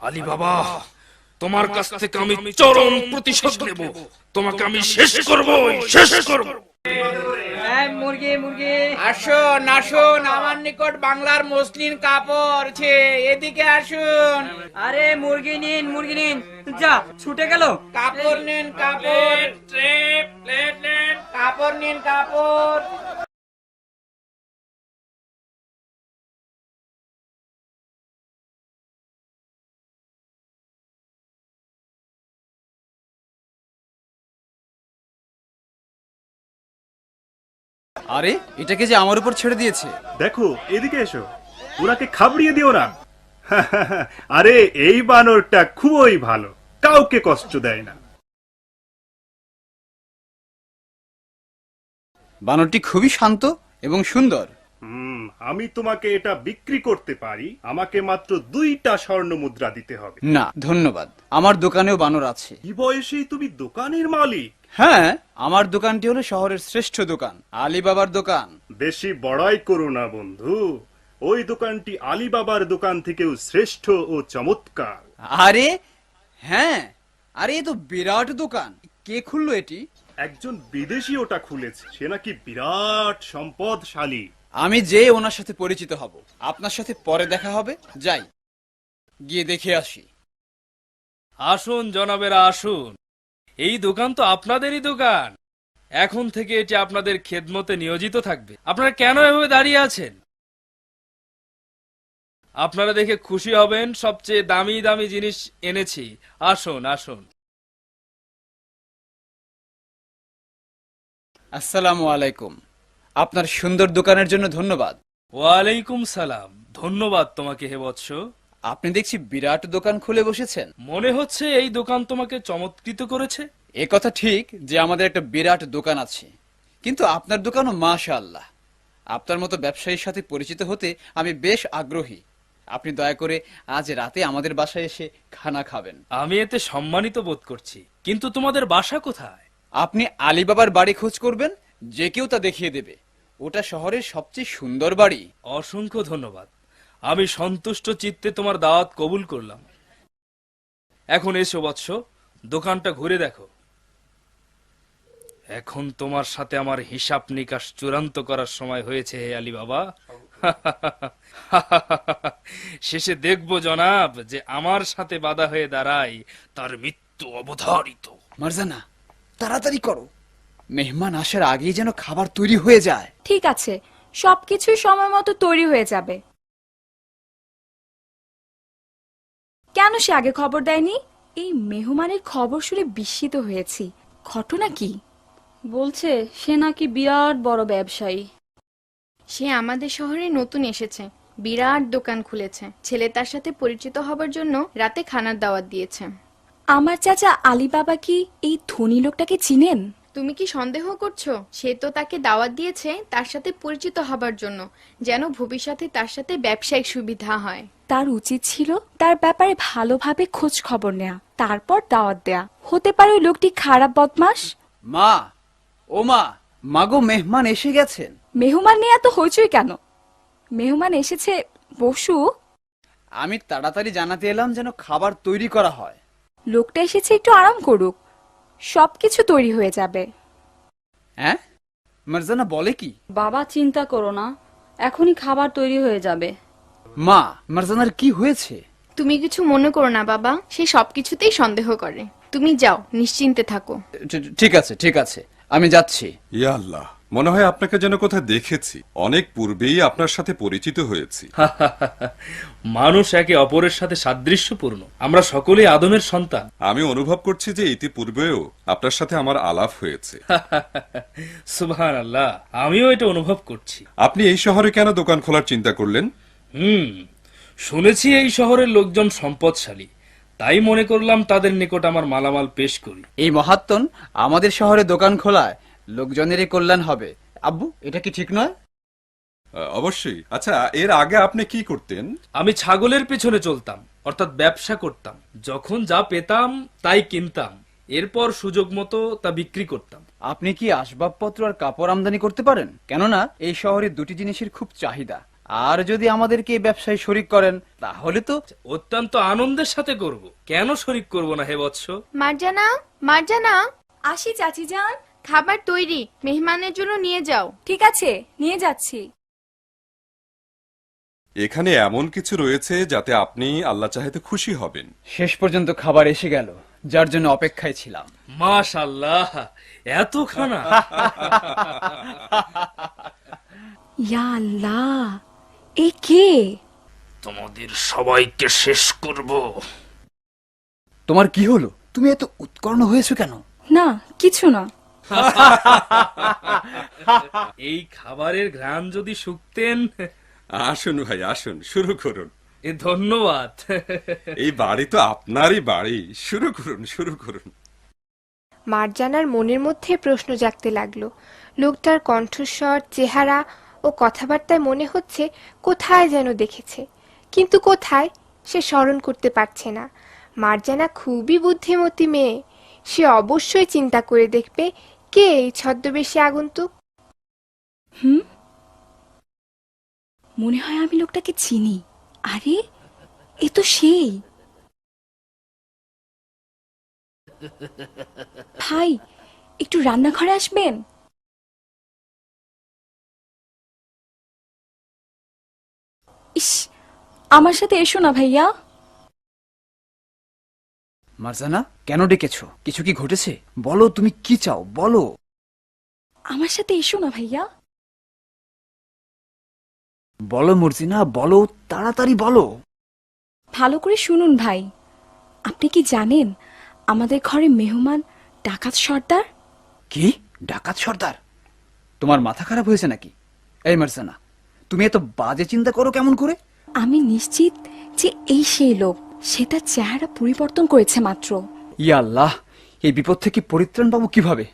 আলী বাবা, তোমার কাছ থেকে আমি চরম প্রতিশোধ নেব। তোমাকে আমি শেষ করব, শেষ করব। মুরগি মুরগি, আসুন আসুন, আমার নিকট বাংলার মসলিন কাপড় আছে, এদিকে আসুন। আরে মুরগি নিন, মুরগি নিন। যা ছুটে গেল। কাপড় নিন, কাপড়, প্লেট নিন, কাপড় নিন, কাপড়। আরে এটাকে যে আমার উপর ছেড়ে দিয়েছে। দেখো, এদিকে এসো, ওনাকে খাবড়িয়ে দিও না। আরে এই বানরটা খুবই ভালো, কাউকে কষ্ট দেয় না। বানরটি খুবই শান্ত এবং সুন্দর। আমি তোমাকে এটা বিক্রি করতে পারি। আমাকে মাত্র 2টা স্বর্ণ মুদ্রা দিতে হবে। না ধন্যবাদ, আমার দোকানেও বানর আছে। কি বয়সেই তুমি দোকানের মালিক? হ্যাঁ, আমার দোকানটি হলো শহরের শ্রেষ্ঠ দোকান, আলী বাবার দোকান। বেশি বড়াই করো না বন্ধু, ওই দোকানটি আলী বাবার দোকান থেকেও শ্রেষ্ঠ ও চমৎকার। আরে হ্যাঁ, আরে এ তো বিরাট দোকান। কে খুললো এটি? একজন বিদেশি ওটা খুলেছে। সে নাকি বিরাট সম্পদশালী। আমি যে ওনার সাথে পরিচিত হব। আপনার সাথে পরে দেখা হবে। যাই, গিয়ে দেখে আসি। আসুন জনাবেরা, আসুন। এই দোকান তো আপনাদেরই দোকান। এখন থেকে এটি আপনাদের খেদমতে নিয়োজিত থাকবে। আপনারা কেন এভাবে দাঁড়িয়ে আছেন? আপনারা দেখে খুশি হবেন, সবচেয়ে দামি দামি জিনিস এনেছি। আসুন আসুন। আসসালামু আলাইকুম। আপনার সুন্দর দোকানের জন্য ধন্যবাদ। ওয়ালাইকুম সালাম। ধন্যবাদ তোমাকে হে বৎস। আপনি দেখছি বিরাট দোকান খুলে বসেছেন। মনে হচ্ছে এই দোকান তোমাকে চমৎকৃত করেছে। এ কথা ঠিক যে আমাদের একটা বিরাট দোকান আছে, কিন্তু আপনার দোকানও মাশাআল্লাহ। আপনার মতো ব্যবসায়ীর সাথে পরিচিত হতে আমি বেশ আগ্রহী। আপনি দয়া করে আজ রাতে আমাদের বাসায় এসে খানা খাবেন। আমি এতে সম্মানিত বোধ করছি, কিন্তু তোমাদের বাসা কোথায়? আপনি আলী বাবার বাড়ি খোঁজ করবেন, যে কেউ তা দেখিয়ে দেবে। ওটা শহরের সবচেয়ে সুন্দর বাড়ি। অসংখ্য ধন্যবাদ। আমি সন্তুষ্ট চিত্তে তোমার দাওয়াত কবুল করলাম। এখন এসো বৎস, দোকানটা ঘুরে দেখো। এখন তোমার সাথে আমার হিসাব নিকাশ চূড়ান্ত করার সময় হয়েছে হে আলী বাবা। শেষে দেখবো জনাব যে আমার সাথে বাধা হয়ে দাঁড়ায় তার মৃত্যু অবধারিত। মারজানা, তাড়াতাড়ি করো, মেহমান আসার আগেই যেন খাবার তৈরি হয়ে যায়। ঠিক আছে, সবকিছুই সময় মতো তৈরি হয়ে যাবে। কেন সে আগে খবর দেয়নি? এই মেহমানের খবর শুনে বিস্মিত হয়েছি। ঘটনা কি? বলছে সে নাকি বিরাট বড় ব্যবসায়ী। সে আমাদের শহরে নতুন এসেছে, বিরাট দোকান খুলেছে। ছেলে তার সাথে পরিচিত হবার জন্য রাতে খানার দাওয়াত দিয়েছে। আমার চাচা আলী বাবা কি এই ধনী লোকটাকে চিনেন? তুমি কি সন্দেহ করছো? সে তো তাকে দাওয়াত দিয়েছে তার সাথে পরিচিত হবার জন্য, যেন ভবিষ্যতে তার সাথে ব্যবসায়িক সুবিধা হয়। তার উচিত ছিল তার ব্যাপারে ভালোভাবে খোঁজ খবর নেয়া, তারপর দাওয়াত দেয়া। হতে পারে ওই লোকটি খারাপ বদমাস। মা, ও মা, মাগো মেহমান এসে গেছেন। মেহমান নিয়ে এত হইচই কেন? মেহমান এসেছে, বসু। আমি তাড়াতাড়ি জানাতে এলাম যেন খাবার তৈরি করা হয়। লোকটা এসেছে, একটু আরাম করুক, সবকিছু তৈরি হয়ে যাবে। হ্যাঁ, মারজানা বলে কি? বাবা চিন্তা করো না, এখনই খাবার তৈরি হয়ে যাবে। মা, মারজানার কি হয়েছে? তুমি কিছু মনে করো না বাবা, সে সবকিছুতেই সন্দেহ করে। তুমি যাও, নিশ্চিন্তে থাকো। ঠিক আছে, ঠিক আছে, আমি যাচ্ছি। ইয়া আল্লাহ, মনে হয় আপনাকে যেন কোথায় দেখেছি। অনেক পূর্বেই আপনার সাথে পরিচিত হয়েছি। মানুষ একে অপরের সাথে সাদৃশ্যপূর্ণ, আমরা সকলেই আদমের সন্তান। আমি অনুভব করছি যে ইতিপূর্বেও আপনার সাথে আমার আলাপ হয়েছে। সুবহানাল্লাহ, আমিও এটা অনুভব করছি। আপনি এই শহরে কেন দোকান খোলার চিন্তা করলেন? শুনেছি এই শহরের লোকজন সম্পদশালী, তাই মনে করলাম তাদের নিকট আমার মালামাল পেশ করি। এই মহাত্তন আমাদের শহরে দোকান খোলায় লোকজনেরই কল্যাণ হবে। আব্বু, এটা কি ঠিক নয়? অবশ্যই। আচ্ছা, এর আগে আপনি কি করতেন? আমি ছাগলের পেছনে চলতাম, অর্থাৎ ব্যবসা করতাম। যখন যা পেতাম তাই কিনতাম, এরপর সুযোগ মতো তা বিক্রি করতাম। আপনি কি আসবাবপত্র আর কাপড় আমদানি করতে পারেন? কেননা এই শহরে দুটি জিনিসের খুব চাহিদা। আর যদি আমাদেরকে এই ব্যবসায় শরিক করেন তাহলে তো অত্যন্ত আনন্দের সাথে করব। কেন শরিক করব না হে বৎস? মার্জানা, মার্জানা, আসি চাচি যান। খাবার তৈরি, মেহমানের জন্য নিয়ে যাও। ঠিক আছে, নিয়ে যাচ্ছি। এখানে এমন কিছু রয়েছে যাতে আপনি আল্লাহ চাইতে খুশি হবেন। শেষ পর্যন্ত খাবার এসে গেল, যার জন্য অপেক্ষায় ছিলাম। মাশাআল্লাহ, এত খানা! ইয়া আল্লাহ, এ কে? তোমাদের সবাইকে শেষ করব। তোমার কি হলো? তুমি এত উৎকর্ণ হয়েছো কেন? না, কিছু না। এই খাবারের ঘ্রাণ যদি শুকতেন। আসুন ভাই, আসুন, শুরু করুন। ধন্যবাদ। এই বাড়ি তো আপনারই বাড়ি। শুরু করুন, শুরু করুন। মার্জানার মনের মধ্যে প্রশ্ন জাগতে লাগলো। লোকটার কণ্ঠস্বর, চেহারা ও কথাবার্তায় মনে হচ্ছে কোথায় যেন দেখেছে, কিন্তু কোথায় সে স্মরণ করতে পারছে না। মার্জানা খুবই বুদ্ধিমতী মেয়ে, সে অবশ্যই চিন্তা করে দেখবে কে এই ছদ্মবেশী আগন্তুক। মনে হয় আমি লোকটাকে চিনি। আরে, এ তো সেই। ভাই, একটু রান্নাঘরে আসবেন? ইস, আমার সাথে এসো না ভাইয়া। মারজানা, কেন ডেকেছো? কিছু কি ঘটেছে? বলো, তুমি কি চাও, বলো। আমার সাথে এসো না ভাইয়া। বলো মর্জিনা, বলো, তাড়াতাড়ি বলো। ভালো করে শুনুন ভাই, আপনি কি জানেন আমাদের ঘরে মেহমান ডাকাত সর্দার? কি? ডাকাত সর্দার? তোমার মাথা খারাপ হয়েছে নাকি? এই মারজানা, তুমি এত বাজে চিন্তা করো কেমন করে? আমি নিশ্চিত যে এই সেই লোক। সে তার চেহারা পরিবর্তন করেছে মাত্র। ইয়া আল্লাহ, এই বিপদ থেকে পরিত্রাণ পাবো কিভাবে?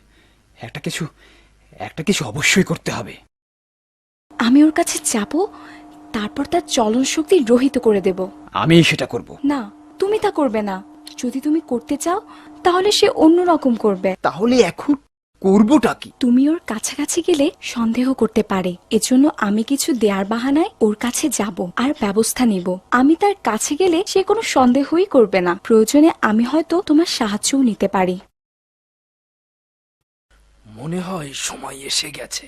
একটা কিছু অবশ্যই করতে হবে। আমি ওর কাছে যাব, তারপর তার চলন শক্তি রহিত করে দেব। আমি সেটা করব। না, তুমি তা করবে না। যদি তুমি করতে চাও তাহলে সে অন্যরকম করবে। তাহলে এখন করবোটা কি? তুমি ওর কাছাকাছি গেলে সন্দেহ করতে পারে, এজন্য আমি কিছু দেয়ার বাহানায় ওর কাছে যাব আর ব্যবস্থা নিব। আমি তার কাছে গেলে সে কোনো সন্দেহই করবে না। প্রয়োজনে আমি হয়তো তোমার সাহায্যও নিতে পারি। মনে হয় সময় এসে গেছে।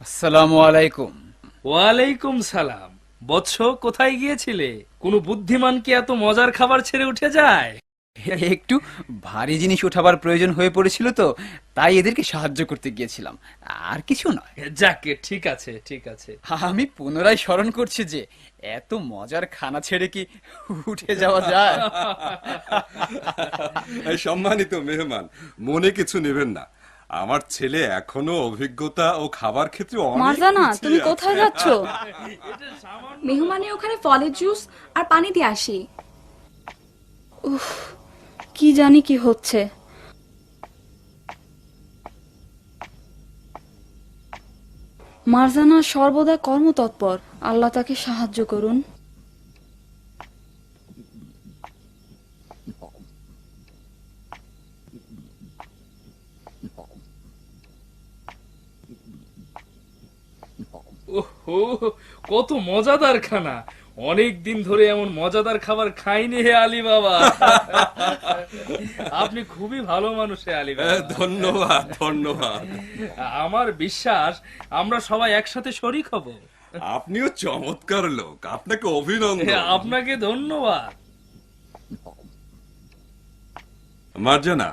আসসালামু আলাইকুম। ওয়ালাইকুম সালাম। বৎস, কোথায় গিয়েছিলে? কোনো বুদ্ধিমান কি এত মজার খাবার ছেড়ে উঠে যায়? একটু ভারী জিনিস উঠাবার প্রয়োজন হয়ে পড়েছিল তো, তাই এদেরকে সাহায্য করতে গিয়েছিলাম, আর কিছু নয়। যাকে, ঠিক আছে, ঠিক আছে। আমি পুনরায় স্মরণ করছি যে এত মজার খানা ছেড়ে কি উঠে যাওয়া যায়? সম্মানিত মেহমান, মনে কিছু নেবেন না। আমার ছেলে এখনো অভিজ্ঞতা ও খাবার ক্ষেত্রে মারজানা, তুমি কোথায় যাচ্ছ? মেহমানের ওখানে ফলের জুস আর পানি দিয়ে আসি। উফ, কি জানি কি হচ্ছে। মারজানা সর্বদা কর্মতৎপর, আল্লাহ তাকে সাহায্য করুন। ওহো, কত মজাদার খানা! অনেক দিন ধরে এমন মজাদার খাবার খাইনি হে আলী বাবা। আপনি খুবই ভালো মানুষ হে আলী বাবা। ধন্যবাদ ধন্যবাদ। আমার বিশ্বাস আমরা সবাই একসাথে শরিক হব। আপনিও চমৎকার লোক, আপনাকে অভিনন্দন। আপনাকে ধন্যবাদ। মার্জানা,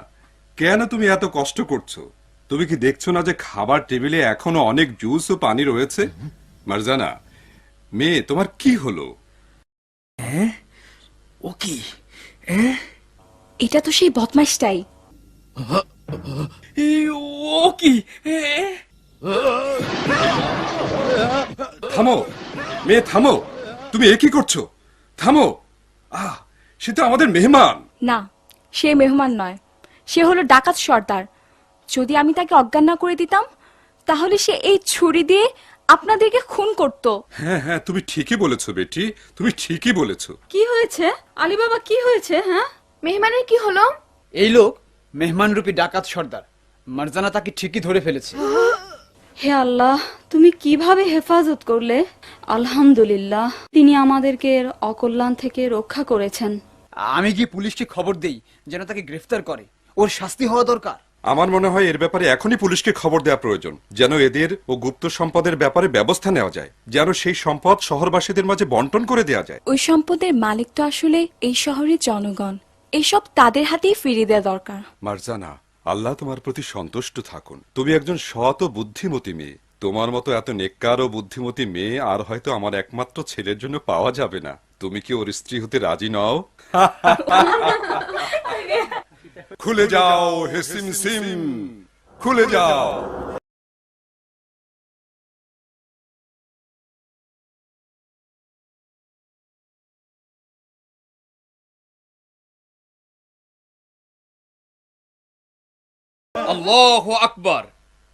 কেন তুমি এত কষ্ট করছো? তুমি কি দেখছো না যে খাবার টেবিলে এখনো অনেক জুস ও পানি রয়েছে? মার্জানা মেয়ে, তোমার কি হলো? ও কি? এটা তো সেই বদমাইশটাই। ও কি? থামো মেয়ে, থামো। তুমি এ কি করছো? থামো। সে তো আমাদের মেহমান। না, সে মেহমান নয়, সে হলো ডাকাত সর্দার। যদি আমি তাকে অজ্ঞান না করে দিতাম তাহলে সে এই ছুরি দিয়ে আপনাদেরকে খুন করত। হ্যাঁ হ্যাঁ, তুমি ঠিকই বলেছো বেটি, তুমি ঠিকই বলেছো। কি হয়েছে আলী বাবা, কি হয়েছে? হ্যাঁ, মেহমানের কি হলো? এই লোক মেহমানরূপী ডাকাত সর্দার, মারজানা তাকে ঠিকই ধরে ফেলেছে। হে আল্লাহ, তুমি কিভাবে হেফাজত করলে? আলহামদুলিল্লাহ, তিনি আমাদেরকে এর অকল্যাণ থেকে রক্ষা করেছেন। আমি কি পুলিশকে খবর দেই যেন তাকে গ্রেফতার করে? ওর শাস্তি হওয়া দরকার। আমার মনে হয় এর ব্যাপারে এখনই পুলিশকে খবর দেওয়া প্রয়োজন, যেন এদের ও গুপ্ত সম্পদের ব্যাপারে ব্যবস্থা নেওয়া যায়, যেন সেই সম্পদ শহরবাসীদের মাঝে বন্টন করে দেওয়া যায়। ওই সম্পদের মালিক তো আসলে এই শহরের জনগণ, এইসব তাদের হাতেই ফিরিয়ে দেওয়া দরকার। মার্জানা, আল্লাহ তোমার প্রতি সন্তুষ্ট থাকুন। তুমি একজন সৎ ও বুদ্ধিমতী মেয়ে। তোমার মতো এত নেককার ও বুদ্ধিমতী মেয়ে আর হয়তো আমার একমাত্র ছেলের জন্য পাওয়া যাবে না। তুমি কি ওর স্ত্রী হতে রাজি নও? খুলে যাও হে সিম সিম, খুলে যাও। আল্লাহু আকবার!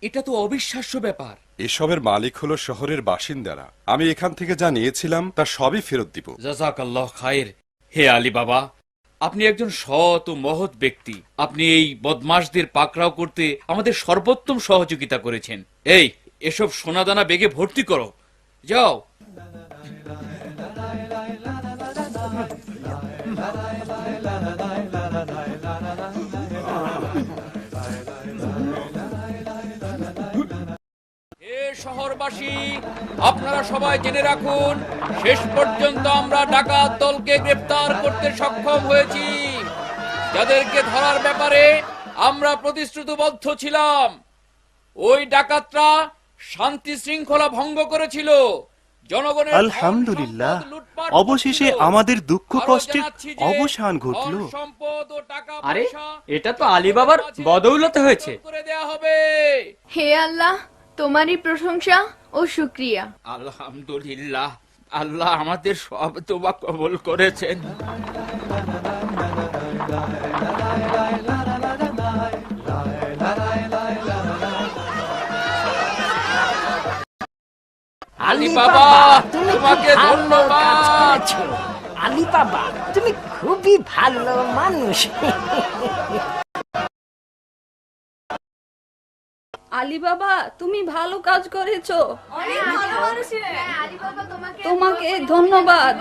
এটা তো অবিশ্বাস্য ব্যাপার। এসবের মালিক হলো শহরের বাসিন্দারা। আমি এখান থেকে যা নিয়েছিলাম তা সবই ফেরত দিব। জাযাকাল্লাহ খায়ের। হে আলী বাবা, আপনি একজন সৎ ও মহৎ ব্যক্তি। আপনি এই বদমাশদের পাকড়াও করতে আমাদের সর্বোত্তম সহযোগিতা করেছেন। এই, এসব সোনাদানা বেগে ভর্তি করো, যাও। শহরবাসী, আপনারা সবাই জেনে রাখুন, শেষ পর্যন্ত আমরা ডাকাত দলকে গ্রেফতার করতে সক্ষম হয়েছি। যাদেরকে ধরার ব্যাপারে আমরা প্রতিশ্রুতিবদ্ধ ছিলাম। ওই ডাকাতরা শান্তি শৃঙ্খলা ভঙ্গ করেছিল, জনগণের আলহামদুলিল্লাহ, অবশেষে আমাদের দুঃখ কষ্টের অবসান ঘটল। আরে, এটা তো আলী বাবার বদৌলতে হয়েছে। হে আল্লাহ, তোমারই প্রশংসা ও শুকরিয়া। আলহামদুলিল্লাহ, আল্লাহ আমাদের সব তোবা কবুল করেছেন। আলী বাবা, তোমাকে ধন্যবাদ। আলী বাবা, তুমি খুবই ভালো মানুষ। আলী বাবা, তুমি ভালো কাজ করেছো। তোমাকে ধন্যবাদ।